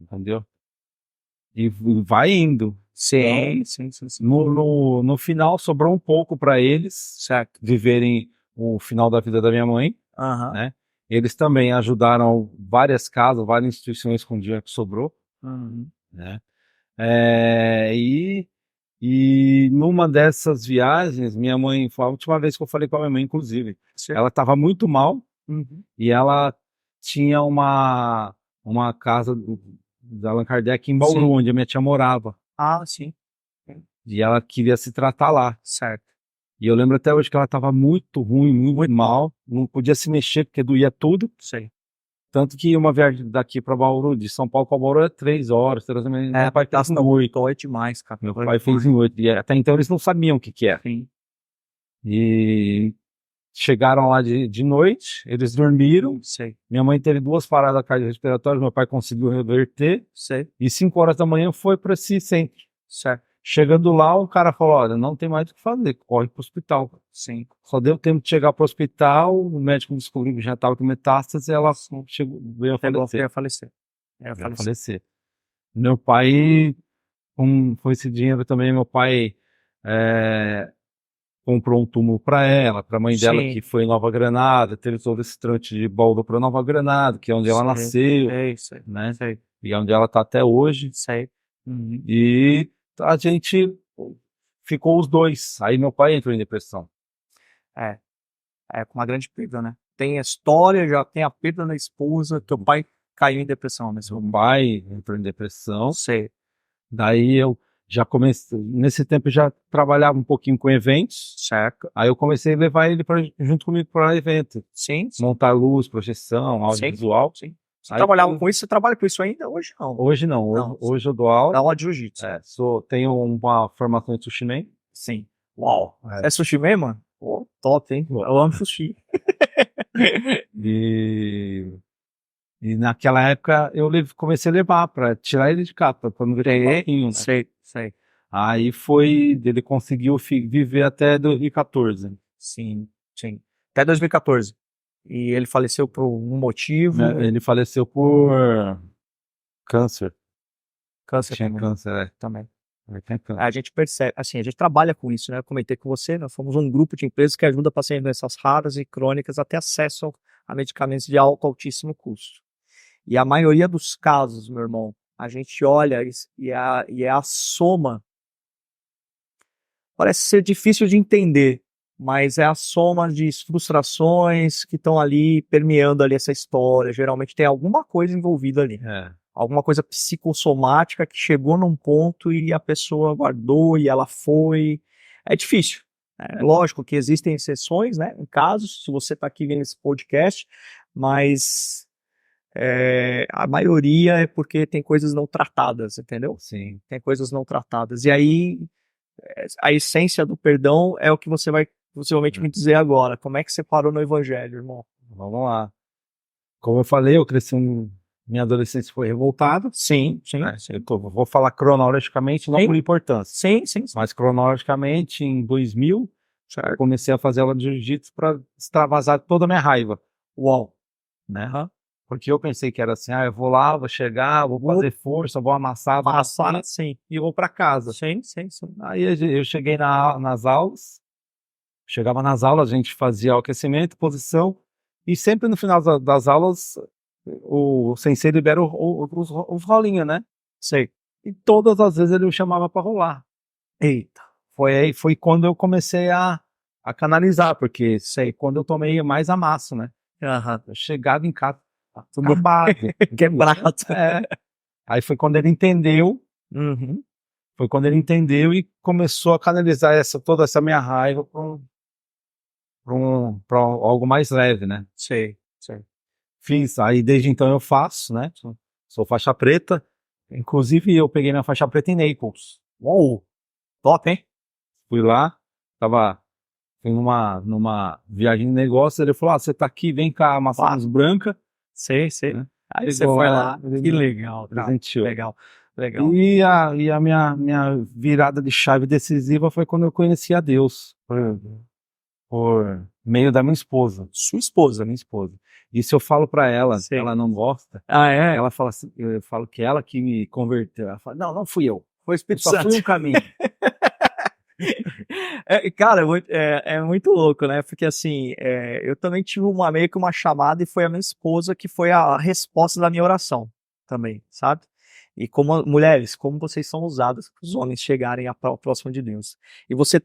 entendeu? E vai indo. Sim. No final sobrou um pouco para eles, Certo. viverem o final da vida da minha mãe, né? Eles também ajudaram várias casas, várias instituições com o dinheiro que sobrou, né? E numa dessas viagens, minha mãe, foi a última vez que eu falei com a minha mãe, inclusive, ela estava muito mal, e ela tinha uma casa da Allan Kardec em Bauru, onde a minha tia morava. Ah, sim. E ela queria se tratar lá. Certo. E eu lembro até hoje que ela estava muito ruim, muito mal, não podia se mexer porque doía tudo. Sei. Tanto que uma viagem daqui para Bauru, de São Paulo para Bauru, é 3 horas. Meu pai fez em 8. É demais, cara. Meu pai fez em 8. E até então eles não sabiam o que era. Sim. E chegaram lá de noite, eles dormiram. Sei. Minha mãe teve 2 paradas cardiorrespiratórias, meu pai conseguiu reverter. Sei. E 5 horas da manhã foi para esse centro. Certo. Chegando lá, o cara falou, olha, não tem mais o que fazer, corre pro hospital. Sim. Só deu tempo de chegar pro hospital, o médico descobriu que já estava com metástase e ela veio a falecer. Veio a falecer. Meu pai, com esse dinheiro também, meu pai comprou um túmulo para ela, para a mãe dela que foi em Nova Granada, teve todo esse trânsito de Bauru para Nova Granada, que é onde ela nasceu, né? E é onde ela está até hoje. E a gente ficou os dois. Aí meu pai entrou em depressão. Com uma grande perda, né? Tem a história, já tem a perda da esposa, teu pai caiu em depressão, né? Meu pai entrou em depressão. Sei. Daí eu já comecei, nesse tempo eu já trabalhava um pouquinho com eventos. Certo. Aí eu comecei a levar ele junto comigo para evento. Sim. Montar luz, projeção, audiovisual. Sim. Você trabalhava com isso? Você trabalha com isso ainda? Hoje não. Hoje não. Hoje eu dou aula. Dá aula de jiu-jitsu. Tenho uma formação em sushi man. Sim. Uau. É sushi man, mano? Pô, top, hein? Eu amo sushi. E naquela época eu comecei a levar para tirar ele de cá, para não ver pouquinho, né? Sei. Aí ele conseguiu viver até 2014. Sim. Até 2014. E ele faleceu por um motivo. Ele faleceu por câncer. Câncer Tinha também. câncer, Também. Ele tem câncer. A gente percebe, assim, a gente trabalha com isso, né? Eu comentei com você, nós somos um grupo de empresas que ajuda pacientes com doenças raras e crônicas a ter acesso a medicamentos de altíssimo custo. E a maioria dos casos, meu irmão, a gente olha e é a soma. Parece ser difícil de entender, mas é a soma de frustrações que estão ali permeando ali essa história. Geralmente tem alguma coisa envolvida ali. Alguma coisa psicossomática que chegou num ponto e a pessoa guardou e ela foi. É difícil. É lógico que existem exceções, né? Em casos, se você está aqui vendo esse podcast, mas a maioria é porque tem coisas não tratadas, entendeu? Sim. Tem coisas não tratadas. E aí, a essência do perdão é o que você vai possivelmente me dizer agora. Como é que você parou no evangelho, irmão? Vamos lá. Como eu falei, eu cresci minha adolescência foi revoltada. Sim. Vou falar cronologicamente, não Sim. por importância. Sim. Mas cronologicamente, em 2000, eu Certo. comecei a fazer aula de jiu-jitsu para extravasar toda a minha raiva. Uau. Né? Aham. Porque eu pensei que era assim, eu vou lá, vou chegar, vou fazer força, vou amassar Sim. e vou para casa. Sim. Aí eu cheguei nas aulas, chegava nas aulas, a gente fazia o aquecimento, posição, e sempre no final das aulas o sensei libera os rolinhos, né? Sei. E todas as vezes ele me chamava para rolar. Eita. Foi quando eu comecei a canalizar, porque quando eu tomei mais amasso, né? Aham. Eu chegava em casa, tudo acabado. Quebrado. Aí foi quando ele entendeu. Uhum. Foi quando ele entendeu e começou a canalizar toda essa minha raiva para algo mais leve, né? Sei. Fiz, aí desde então eu faço, né? Sou faixa preta. Inclusive eu peguei minha faixa preta em Naples. Uou. Top, hein? Fui lá, fui numa viagem de negócio, ele falou, você tá aqui, vem cá, maçãs branca. Sei. Né? Aí você foi lá. ele Que legal. Cara. presenteou. Legal. E a minha virada de chave decisiva foi quando eu conheci a Deus, por meio da minha esposa. Sua esposa. Minha esposa. E se eu falo pra ela, Sei. ela não gosta, Ela fala assim, eu falo que ela que me converteu. Ela fala, não fui eu. foi o Espírito Só Santo. fui um caminho. Cara, é muito louco, né? Porque assim, eu também tive meio que uma chamada e foi a minha esposa que foi a resposta da minha oração também, sabe? E como mulheres, como vocês são usadas para os homens chegarem próximo de Deus. E você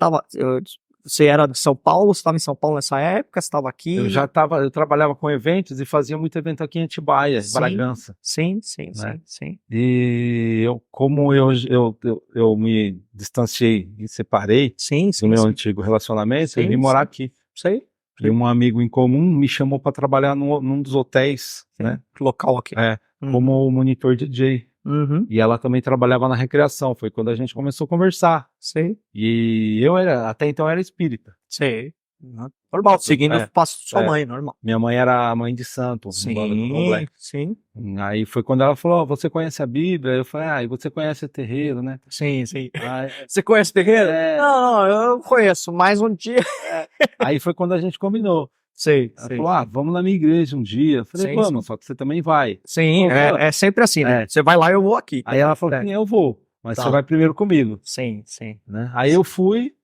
era de São Paulo, você estava em São Paulo nessa época, você estava aqui? Eu trabalhava com eventos e fazia muito evento aqui em Atibaia, Bragança. Sim. E como eu me distanciei e separei do meu antigo relacionamento, eu vim morar aqui. Sei. E um amigo em comum me chamou para trabalhar num dos hotéis, né? Local aqui. Como monitor DJ. Uhum. E ela também trabalhava na recreação. Foi quando a gente começou a conversar. Sei. E até então era espírita. Sei. Normal, seguindo o passo de sua mãe, normal. Minha mãe era a mãe de santo. Sim. Aí foi quando ela falou, você conhece a Bíblia? Eu falei, e você conhece o terreiro, né? Sim. Aí, Você conhece o terreiro? Não, eu conheço, mais um dia. Aí foi quando a gente combinou. Sei. Ela falou, vamos na minha igreja um dia. Eu falei, vamos, só que você também vai. Sim, é sempre assim, né? Você vai lá e eu vou aqui. Aí ela falou, eu vou, mas você vai primeiro comigo. Sim. Né? Aí eu fui,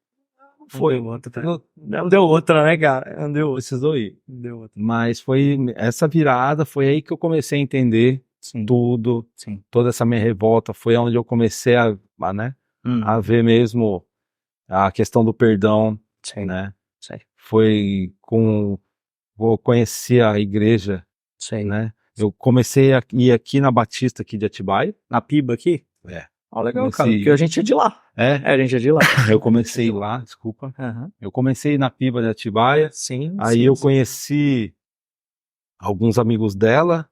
Não deu outra, né, cara? Não deu outra. Precisou ir. Não deu outra. Mas foi essa virada, foi aí que eu comecei a entender tudo, toda essa minha revolta, foi onde eu comecei a ver mesmo a questão do perdão, né? Foi eu conheci a igreja, né? Eu comecei a ir aqui na Batista aqui de Atibaia. Na Piba aqui? Legal, cara, porque a gente é de lá. A gente é de lá. Eu comecei lá, desculpa. Eu comecei na Piba de Atibaia. Aí eu conheci alguns amigos dela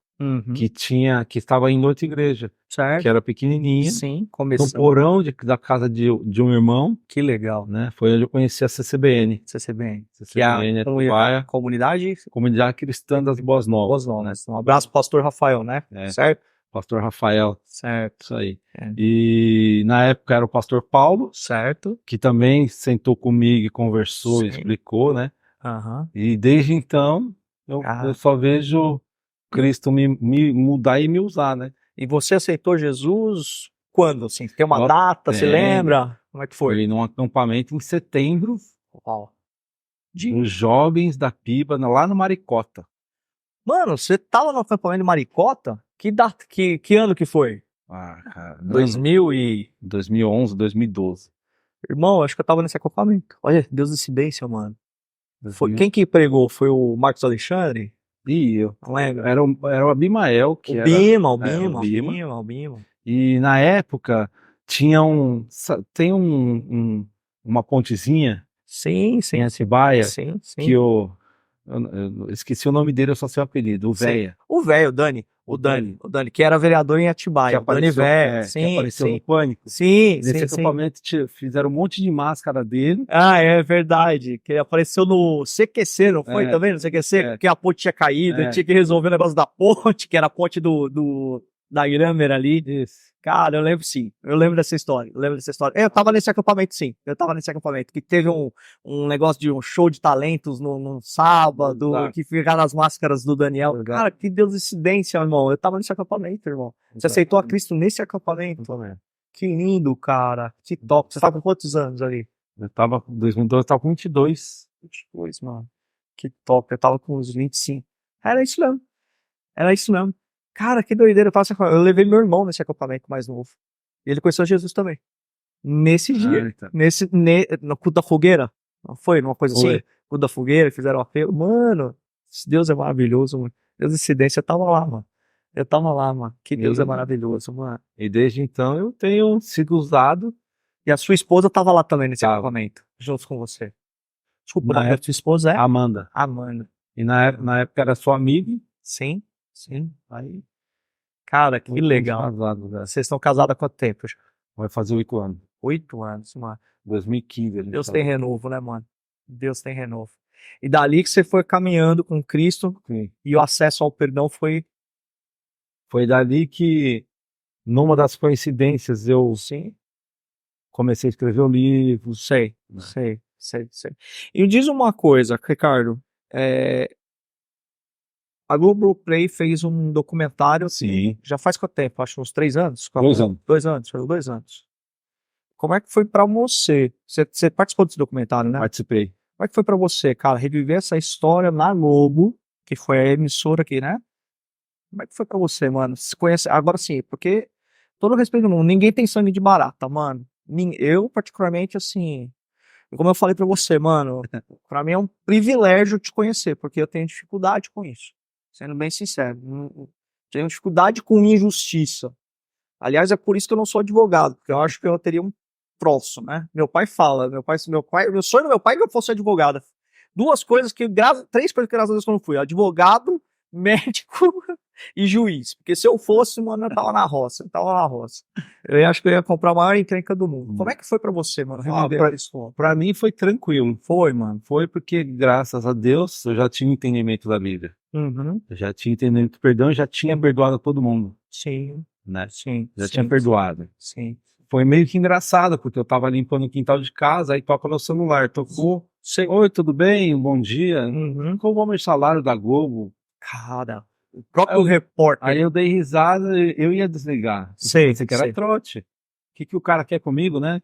que estava em outra igreja, que era pequenininha, no porão da casa de um irmão. Que legal, né? Foi onde eu conheci a CCBN. Que é a comunidade cristã das Boas Novas. Um abraço pro pastor Rafael, né? Certo? Pastor Rafael. Certo. Isso aí. E na época era o pastor Paulo. Certo. Que também sentou comigo e conversou, explicou, né? Aham. E desde então, eu só vejo Cristo me mudar e me usar, né? E você aceitou Jesus quando, assim? Tem uma Ó, data, você tem. lembra? Como é que foi? Foi num acampamento em setembro, Uau. dos jovens da Piba, lá no Maricota. Mano, você tava no acampamento de Maricota? Que data, que ano que foi? Ah, cara, 2000 e... 2011, 2012. Irmão, acho que eu tava nesse acampamento. Olha, Deus incidência, mano. Foi, quem que pregou? Foi o Marcos Alexandre? E eu. Não lembro. Era o Abimael, que O era... Bima, o é, Bima, o Bima. o Bima. E na época, tinha tem uma pontezinha Sim, em sim. Atibaia, Sim, sim. que eu esqueci o nome dele, eu só sei o apelido, o Sim. Véia. O velho, o Dani. O Dani, que era vereador em Que Atibaia. O Dani apareceu, velho. que Sim, apareceu no sim. Pânico. Sim, Nesse sim, sim. acampamento fizeram um monte de máscara dele. Ah, é verdade. Que ele apareceu no CQC, não foi? É, Tá vendo? No CQC, é. que a ponte tinha caído, É. ele tinha que resolver o negócio da ponte, que era a ponte da Irâmera ali. Isso. Cara, eu lembro sim. Eu lembro dessa história. Eu tava nesse acampamento, sim. Que teve um negócio de um show de talentos no sábado, Exato. que ficaram as máscaras do Daniel. Exato. Cara, que deusincidência, irmão. Eu tava nesse acampamento, irmão. Você aceitou a Cristo nesse acampamento? Que lindo, cara. Que top. Você tava com quantos anos ali? Eu tava, em 2012, eu tava com 22. 22, mano. Que top. Eu tava com uns 25. Era isso mesmo. Cara, que doideira. Eu levei meu irmão nesse acampamento mais novo. E ele conheceu Jesus também. Nesse dia. então. No culto da fogueira. Não foi? Numa coisa Foi. assim? Culto da fogueira, fizeram um apelo. Mano, esse Deus é maravilhoso, mano. Deus incidência, eu tava lá, mano. Que Deus é maravilhoso, mano. E desde então eu tenho sido usado. E a sua esposa tava lá também nesse Tava. acampamento, junto com você. Desculpa, o Na nome da sua esposa é? Amanda. Amanda. E na época era sua amiga. Sim, sim. Aí. Cara, que Muito legal. casado, né? Vocês estão casados há quanto tempo? Vai fazer 8 anos. 8 anos, mano. 2015. a gente Deus casou. tem renovo, né, mano? Deus tem renovo. E dali que você foi caminhando com Cristo Sim. e o acesso ao perdão foi. Foi dali que, numa das coincidências, eu Sim. comecei a escrever o livro. Sei. E diz uma coisa, Ricardo. A Globoplay fez um documentário. Sim. Já faz quanto tempo? Acho uns 3 anos? 2 anos. 2 anos, faz 2 anos. Como é que foi pra você? Você participou desse documentário, né? Participei. Como é que foi pra você, cara, reviver essa história na Globo, que foi a emissora aqui, né? Como é que foi pra você, mano? Se conhece... Agora sim, porque, todo respeito do mundo, ninguém tem sangue de barata, mano. Eu, particularmente, assim, como eu falei pra você, mano, pra mim é um privilégio te conhecer, porque eu tenho dificuldade com isso. Sendo bem sincero. Tenho dificuldade com injustiça. Aliás, é por isso que eu não sou advogado, porque eu acho que eu teria um troço, né? Meu sonho do meu pai é que eu fosse advogado. 3 coisas que graças a Deus que eu não fui: advogado, médico e juiz. Porque se eu fosse, mano, eu tava na roça. Eu acho que eu ia comprar a maior encrenca do mundo. Como é que foi pra você, mano? Pra mim foi tranquilo. Foi, mano. Foi porque, graças a Deus, eu já tinha entendimento da Bíblia. Uhum. Eu já tinha entendimento do perdão, já tinha perdoado todo mundo, Sim, né? sim. Já tinha perdoado. Sim. Foi meio que engraçado, porque eu tava limpando o quintal de casa, aí toca no celular, tocou. Oi, tudo bem? Bom dia. Uhum. Qual o valor de salário da Globo? Cara, o próprio repórter. Aí eu dei risada, eu ia desligar. Sei, Você que era sei. trote. O que o cara quer comigo, né?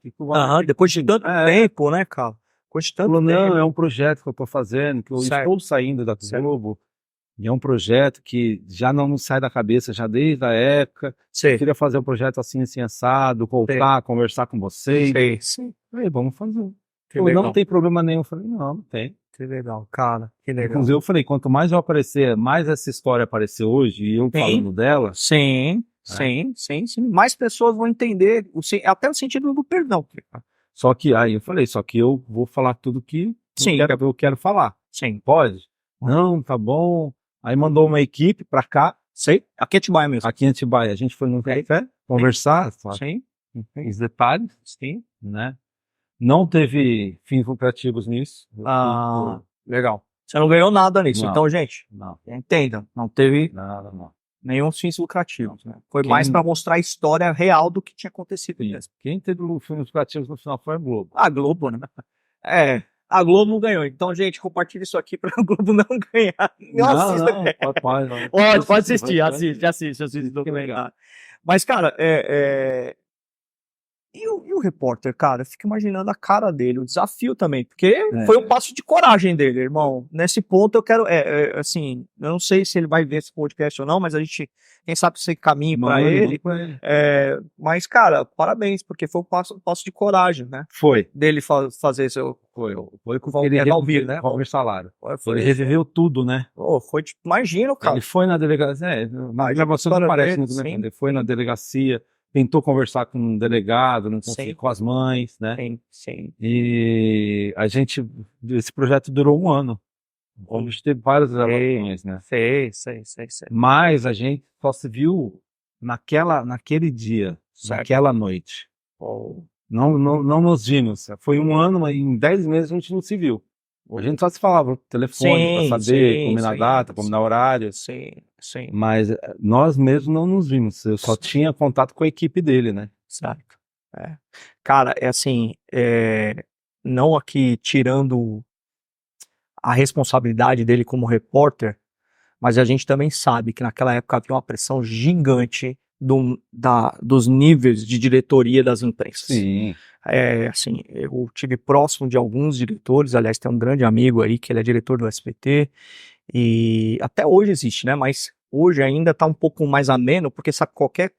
Depois de tanto tempo, né, cara? Depois de tanto Falou, não, tempo. é um projeto que eu tô fazendo, que eu Certo. estou saindo da Globo. E é um projeto que já não me sai da cabeça, já desde a época. Eu Sei. queria fazer um projeto assim assado, voltar, conversar com vocês. Sei. Falei, vamos fazer. Que Pô, legal. não tem problema nenhum. Eu falei, não tem. Que legal, cara. Que legal. Inclusive eu falei, quanto mais eu aparecer, mais essa história aparecer hoje, e eu falando dela. Sim. Mais pessoas vão entender até o sentido do perdão. Só que aí eu falei, eu vou falar tudo que eu quero falar. Sim. Pode? Não, tá bom. Aí mandou uma equipe pra cá. Sei. Aqui é Atibaia mesmo. Aqui em Atibaia. A gente foi num café conversar, Sim. os detalhes, Sim. né? Não teve fins lucrativos nisso. Legal. Você não ganhou nada nisso. Não. Então, gente, Não, entenda, não teve nada, não. nenhum fins lucrativos. Né? Foi mais pra mostrar a história real do que tinha acontecido mesmo. Quem teve fins lucrativos no final foi a Globo. A Globo, né? A Globo não ganhou. Então, gente, compartilha isso aqui pra a Globo não ganhar. Não assista. não, pode. Pode assistir, assiste. Que legal. Mas, cara, E o repórter, cara? Eu fico imaginando a cara dele, o desafio também, porque foi um passo de coragem dele, irmão. Nesse ponto eu quero, assim, eu não sei se ele vai ver esse podcast ou não, mas a gente, quem sabe esse caminho pra ele. Mas, cara, parabéns, porque foi um passo de coragem, né? Foi. Dele fazer isso. Foi com Ele ele né? Valmir Salário. Foi, Ele reviveu tudo, né? foi, imagino, cara. Ele foi na delegacia, na gravação não parece muito, né? Ele foi na delegacia, tentou conversar com um delegado, não conseguiu, com as mães, né? Sim. E esse projeto durou 1 ano. A gente teve várias gravações, né? Sei. Mas a gente só se viu naquele dia, Certo. naquela noite. Não nos vimos. Foi 1 ano, mas em 10 meses a gente não se viu. A gente só se falava por telefone para saber, combinar data, combinar horário. Sim. Mas nós mesmos não nos vimos. Eu só tinha contato com a equipe dele, né? Certo. Cara, assim, não aqui tirando a responsabilidade dele como repórter, mas a gente também sabe que naquela época havia uma pressão gigante dos níveis de diretoria das imprensas. Sim. Assim, eu tive próximo de alguns diretores, aliás, tem um grande amigo aí que ele é diretor do SBT, e até hoje existe, né? Mas hoje ainda tá um pouco mais ameno, porque qualquer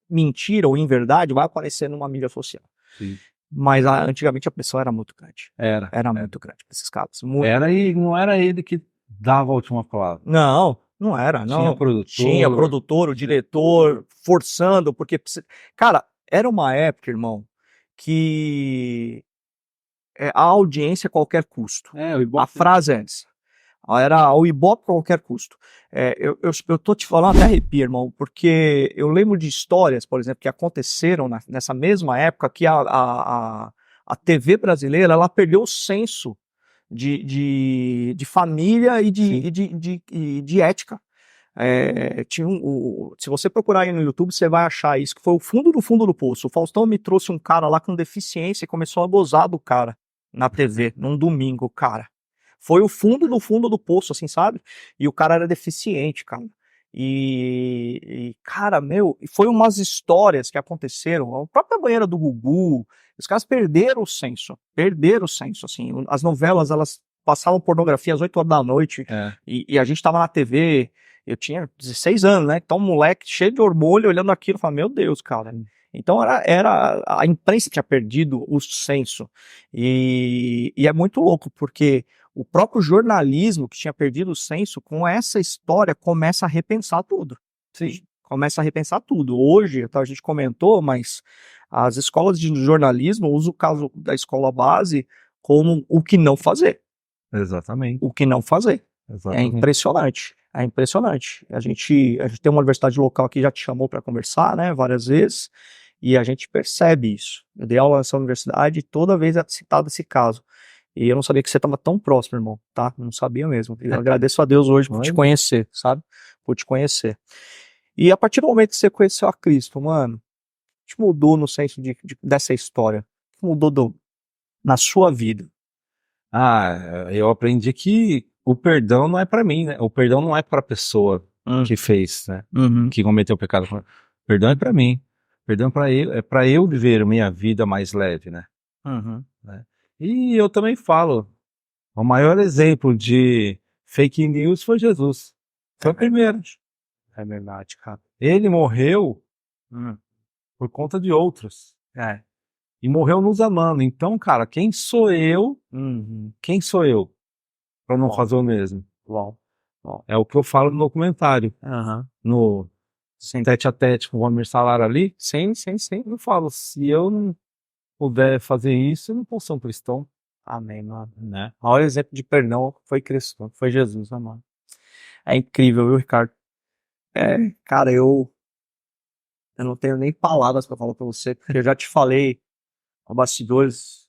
mentira ou inverdade vai aparecer numa mídia social. Sim. Mas antigamente a pressão era muito grande. Era muito grande pra esses caras. E não era ele que dava a última palavra. Não era. Não. Tinha produtor, o diretor, forçando, porque... Cara, era uma época, irmão, que a audiência a qualquer custo. A frase é essa. Era o Ibope a qualquer custo. Eu tô te falando até arrepio, irmão, porque eu lembro de histórias, por exemplo, que aconteceram nessa mesma época que a TV brasileira, ela perdeu o senso de família e de ética. Se você procurar aí no YouTube, você vai achar isso, que foi o fundo do poço. O Faustão me trouxe um cara lá com deficiência e começou a gozar do cara na TV, num domingo, cara. Foi o fundo do poço, assim, sabe? E o cara era deficiente, cara. Cara, foi umas histórias que aconteceram. A própria banheira do Gugu, os caras perderam o senso, assim. As novelas, elas passavam pornografia às 8 horas da noite, e a gente tava na TV, eu tinha 16 anos, né? Então, um moleque cheio de hormônio, olhando aquilo, falando, meu Deus, cara. Então, a imprensa tinha perdido o senso. E é muito louco, porque o próprio jornalismo, que tinha perdido o senso, com essa história, começa a repensar tudo. Sim. Começa a repensar tudo. Hoje, a gente comentou, mas as escolas de jornalismo usam o caso da escola base como o que não fazer. Exatamente. O que não fazer. Exatamente. É impressionante. A gente tem uma universidade local que já te chamou para conversar, né, várias vezes, e a gente percebe isso. Eu dei aula nessa universidade e toda vez é citado esse caso. E eu não sabia que você estava tão próximo, irmão, tá? Não sabia mesmo. Eu agradeço a Deus hoje por te conhecer, sabe? Por te conhecer. E a partir do momento que você conheceu a Cristo, mano, te mudou no senso dessa história? Mudou na sua vida? Eu aprendi que o perdão não é para mim, né? O perdão não é para a pessoa que fez, né? Que cometeu o pecado. O perdão é para mim. O perdão é para eu viver minha vida mais leve, né? Né? E eu também falo, o maior exemplo de fake news foi Jesus. Foi o primeiro. É verdade, cara. Ele morreu por conta de outros. E morreu nos amando. Então, cara, quem sou eu? Quem sou eu para não fazer o mesmo? É o que eu falo no documentário. No tete a tete com o Valmir Salário ali. Sim. Eu falo, se eu não puder fazer isso, eu não posso ser um cristão. Amém, mano. Né? O maior exemplo de perdão foi Cristo, foi Jesus, né, mano? É incrível, viu, Ricardo? Cara, eu não tenho nem palavras pra falar pra você, porque eu já te falei a bastidores.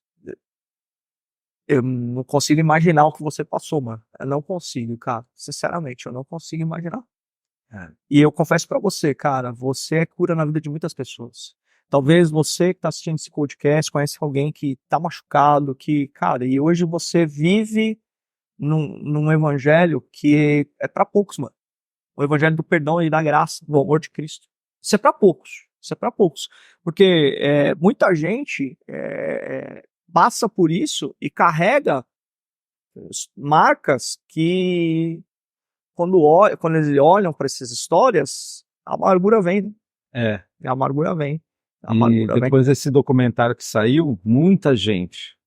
Eu não consigo imaginar o que você passou, mano. Eu não consigo, cara. Sinceramente, eu não consigo imaginar. E eu confesso pra você, cara, você é cura na vida de muitas pessoas. Talvez você que está assistindo esse podcast conhece alguém que está machucado, que, cara, e hoje você vive num evangelho que é para poucos, mano. O evangelho do perdão e da graça, do amor de Cristo. Isso é para poucos. Isso é para poucos. Porque muita gente passa por isso e carrega marcas que, quando eles olham para essas histórias, a amargura vem, né? A amargura vem. A E amargura vem. depois desse documentário que saiu, muita gente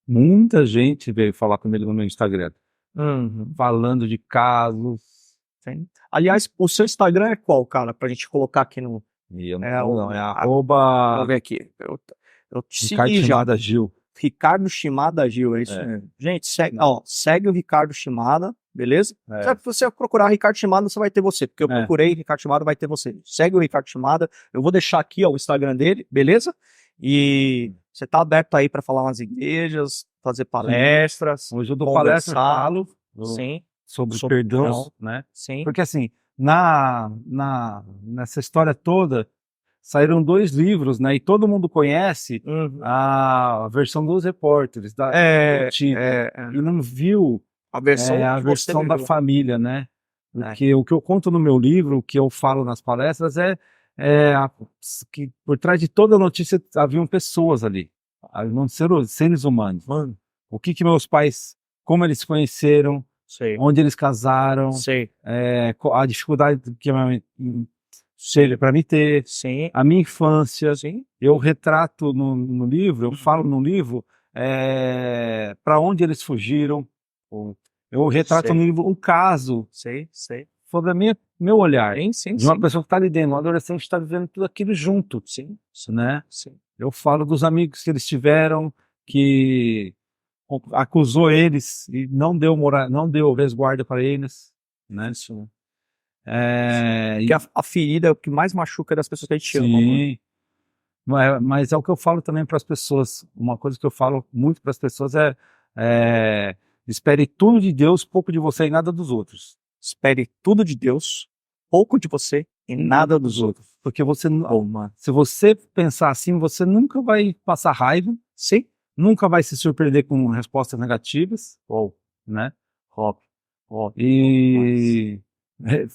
veio falar comigo no meu Instagram, Uhum. falando de casos. Sim. Aliás, o seu Instagram é qual, cara? Pra gente colocar aqui no. E eu não, É não, é Vamos @Ricardo ver aqui. Eu te segui já. Shimada Gil. Ricardo Shimada Gil, é isso mesmo. Gente, segue o Ricardo Shimada, beleza? Se você procurar Ricardo Shimada, você vai ter você. Porque eu procurei Ricardo Shimada, vai ter você. Segue o Ricardo Shimada. Eu vou deixar aqui o Instagram dele, beleza? E você tá aberto aí para falar nas igrejas, fazer palestras. Hoje eu dou conversar. palestra, falo Sim. sobre Sobre perdão, perdão. né? Sim. Porque assim, nessa história toda, saíram 2 livros, né? E todo mundo conhece Uhum. a versão dos repórteres, do título, e não viu A versão, a que versão você da viveu. família, né? Porque o que eu conto no meu livro, o que eu falo nas palestras que por trás de toda notícia haviam pessoas ali, não seres humanos. Mano, O que meus pais, como eles se conheceram, sei. onde eles casaram, Sei. a dificuldade que a minha mãe teve para me ter, Sim. a minha infância. Sim. Eu retrato no livro, eu falo no livro para onde eles fugiram. Eu retrato Sei. no livro um caso Sei. sobre meu olhar, Sim. de uma pessoa que está ali dentro, um adolescente que está vivendo tudo aquilo junto, Sim. né? Sim. Eu falo dos amigos que eles tiveram, que acusou eles e não deu resguardo para eles, né? Isso. É, Porque a ferida é o que mais machuca das pessoas que a gente ama, mano. sim, mas é o que eu falo também para as pessoas. Uma coisa que eu falo muito para as pessoas é espere tudo de Deus, pouco de você e nada dos outros. Espere tudo de Deus, pouco de você e nada dos outros. Porque você, Mano. se você pensar assim, você nunca vai passar raiva, Sim. nunca vai se surpreender com respostas negativas, né? E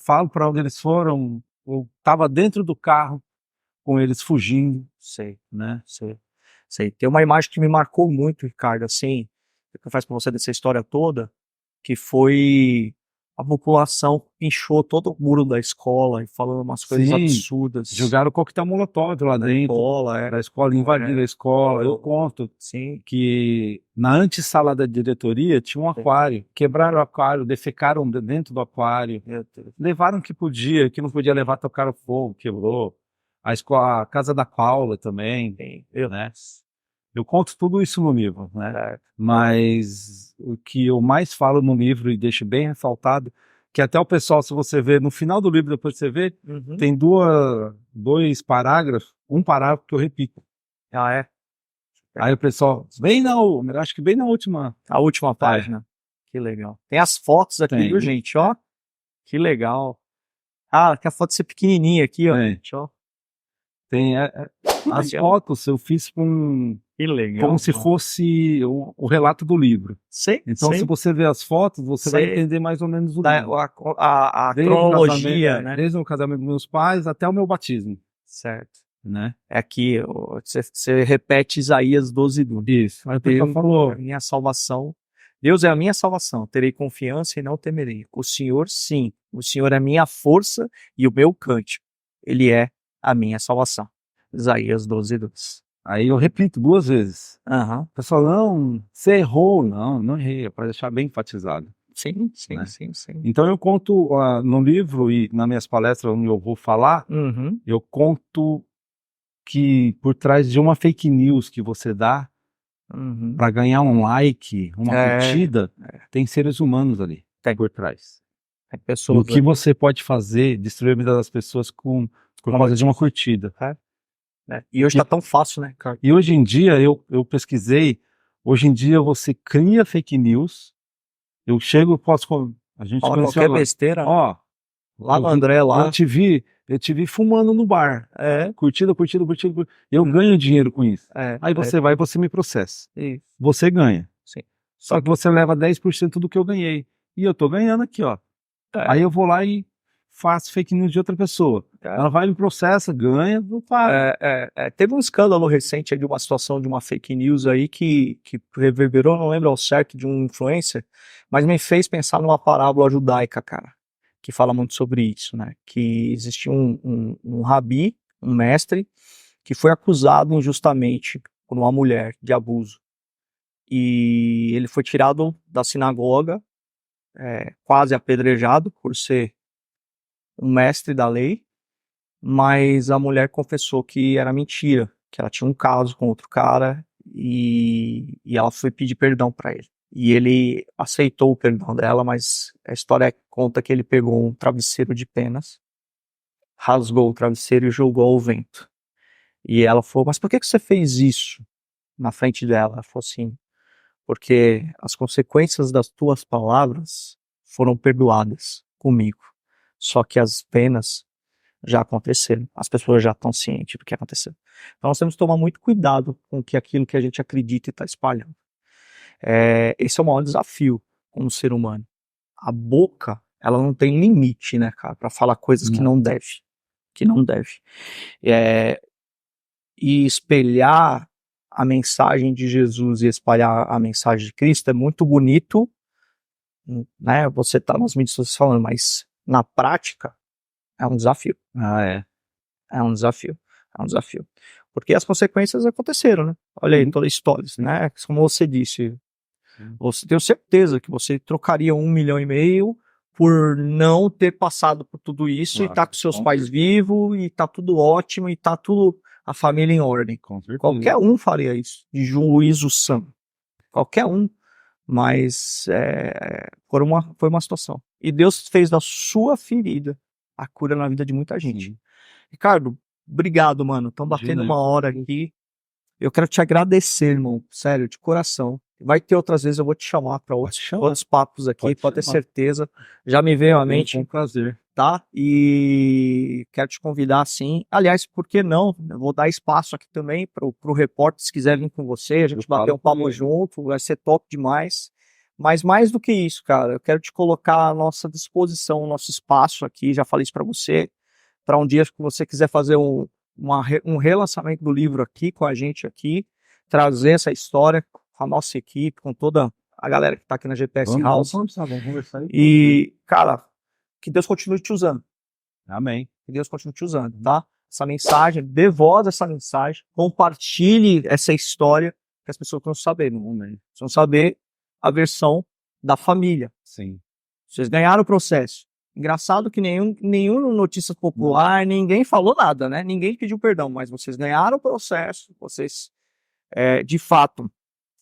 falo para onde eles foram. Eu estava dentro do carro com eles fugindo, Sei. né? Sei. Tem uma imagem que me marcou muito, Ricardo, assim, que eu faço pra você dessa história toda, que foi a população pinchou todo o muro da escola e falando umas coisas Sim, absurdas. jogaram coquetel molotov lá dentro da escola, invadiram a escola. Eu conto Sim. que na antessala da diretoria tinha um aquário, quebraram o aquário, defecaram dentro do aquário, levaram o que podia, que não podia levar, tocaram fogo, quebrou. A casa da Paula também, né? Eu conto tudo isso no livro, né? Mas o que eu mais falo no livro e deixo bem ressaltado, que até o pessoal, se você ver no final do livro, depois você vê, tem 2 parágrafos, um parágrafo que eu repito. Aí o pessoal, acho que bem na última. A última página. Que legal. Tem as fotos aqui, viu, gente? Ó, que legal. Que a foto ser pequenininha aqui, ó. Gente, ó. Tem as fotos eu fiz que legal, como se fosse o relato do livro. Então, se você ver as fotos, você vai entender mais ou menos o livro. A cronologia, né? Desde o casamento dos meus pais até o meu batismo. Certo. Né? Aqui, você repete Isaías 12:2. Isso. Aí o pessoal falou: minha salvação. Deus é a minha salvação. Terei confiança e não temerei. O Senhor, sim. O Senhor é a minha força e o meu cântico. Ele é a minha salvação. Isaías 12:2. Aí eu repito 2 vezes. O pessoal, não, você errou. Não errei, é para deixar bem enfatizado. Sim. Então eu conto no livro e nas minhas palestras onde eu vou falar, eu conto que por trás de uma fake news que você dá para ganhar um like, uma curtida, tem seres humanos ali por trás. O que você pode fazer, destruir a vida das pessoas por causa de uma curtida. E hoje tá tão fácil, né, cara? E hoje em dia, eu pesquisei, hoje em dia você cria fake news, eu chego, a gente fala qualquer besteira. Lá no André, lá. Eu te vi fumando no bar. Curtindo. Eu ganho dinheiro com isso. Aí você vai e você me processa. Isso. Você ganha. Sim. Só que você leva 10% do que eu ganhei. E eu tô ganhando aqui, ó. Aí eu vou lá e faço fake news de outra pessoa. Ela vai e me processa, ganha, não paga. Teve um escândalo recente aí de uma situação de uma fake news aí que reverberou, não lembro ao certo, de um influencer, mas me fez pensar numa parábola judaica, cara, que fala muito sobre isso, né? Que existia um rabi, um mestre, que foi acusado injustamente por uma mulher de abuso. E ele foi tirado da sinagoga, quase apedrejado por ser um mestre da lei, mas a mulher confessou que era mentira, que ela tinha um caso com outro cara e ela foi pedir perdão para ele. E ele aceitou o perdão dela, mas a história conta que ele pegou um travesseiro de penas, rasgou o travesseiro e jogou ao vento. E ela falou, mas por que você fez isso na frente dela? Ela falou assim, porque as consequências das tuas palavras foram perdoadas comigo. Só que as penas já aconteceram. As pessoas já estão cientes do que aconteceu. Então nós temos que tomar muito cuidado com aquilo que a gente acredita e está espalhando. Esse é o maior desafio como ser humano. A boca, ela não tem limite, né, cara, para falar coisas que não deve. Que não deve. E espelhar a mensagem de Jesus e espalhar a mensagem de Cristo é muito bonito, né? Você tá nas mídias sociais falando, mas na prática é um desafio. É um desafio. Porque as consequências aconteceram, né? Olha aí, toda a história, né? Como você disse, você tenho certeza que você trocaria 1,5 milhão por não ter passado por tudo isso e tá com seus pais vivos e tá tudo ótimo e tá tudo a família em ordem. Qualquer um faria isso, de juízo sã. Qualquer um. Mas foi uma situação. E Deus fez da sua ferida a cura na vida de muita gente. Ricardo, obrigado, mano. Estamos batendo uma hora aqui. Eu quero te agradecer, irmão. Sério, de coração. Vai ter outras vezes, eu vou te chamar para outros papos aqui, pode ter certeza. Já me veio à mente. É um prazer. Tá? E quero te convidar, sim. Aliás, por que não? Eu vou dar espaço aqui também para o repórter, se quiser vir com você, a gente bater um papo junto, vai ser top demais. Mas mais do que isso, cara, eu quero te colocar à nossa disposição, o nosso espaço aqui, já falei isso para você, para um dia que você quiser fazer um relançamento do livro aqui, com a gente aqui, trazer essa história com a nossa equipe, com toda a galera que tá aqui na GPS House. Vamos conversar aí. E, cara, que Deus continue te usando. Amém. Que Deus continue te usando, tá? Essa mensagem, dê voz a essa mensagem, compartilhe essa história que as pessoas precisam saber. Precisam saber a versão da família. Sim. Vocês ganharam o processo. Engraçado que nenhum notícia popular, ninguém falou nada, né? Ninguém pediu perdão, mas vocês ganharam o processo, vocês, de fato,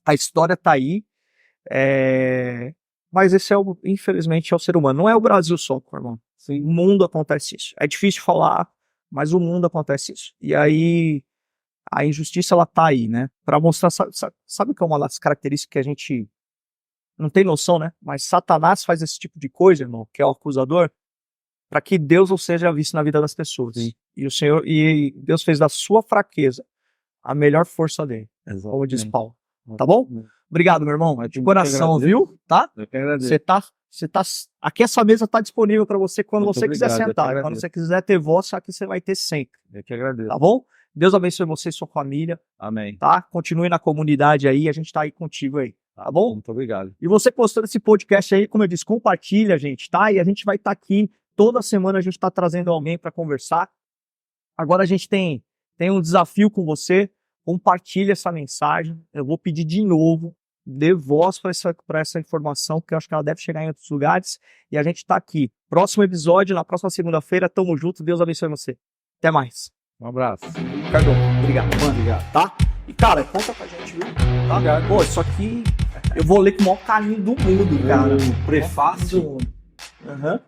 a história tá aí, mas esse infelizmente é o ser humano. Não é o Brasil só, irmão. Sim. O mundo acontece isso. É difícil falar, mas o mundo acontece isso. E aí, a injustiça, ela tá aí, né? Pra mostrar, sabe que é uma das características que a gente não tem noção, né? Mas Satanás faz esse tipo de coisa, irmão, que é o acusador, para que Deus não seja visto na vida das pessoas. Sim. E Deus fez da sua fraqueza a melhor força dele. Exatamente. Como diz Paulo. Tá bom? Obrigado, meu irmão. De coração, viu? Tá? Eu que agradeço. Você tá aqui, essa mesa tá disponível para você quando você quiser sentar. Quando você quiser ter voz, aqui você vai ter sempre. Eu que agradeço. Tá bom? Deus abençoe você e sua família. Amém. Tá? Continue na comunidade aí, a gente tá aí contigo aí. Tá bom? Muito obrigado. E você postando esse podcast aí, como eu disse, compartilha, gente, tá? E a gente vai estar aqui, toda semana a gente tá trazendo alguém para conversar. Agora a gente tem um desafio com você, compartilha essa mensagem. Eu vou pedir de novo, dê voz para essa informação, porque eu acho que ela deve chegar em outros lugares. E a gente tá aqui. Próximo episódio, na próxima segunda-feira, tamo junto, Deus abençoe você. Até mais. Um abraço. Ricardo, obrigado, mano. Obrigado. Tá? E cara, conta pra gente, viu? Tá? Obrigado. Pô, isso aqui eu vou ler com o maior carinho do mundo, cara. Prefácio. Aham.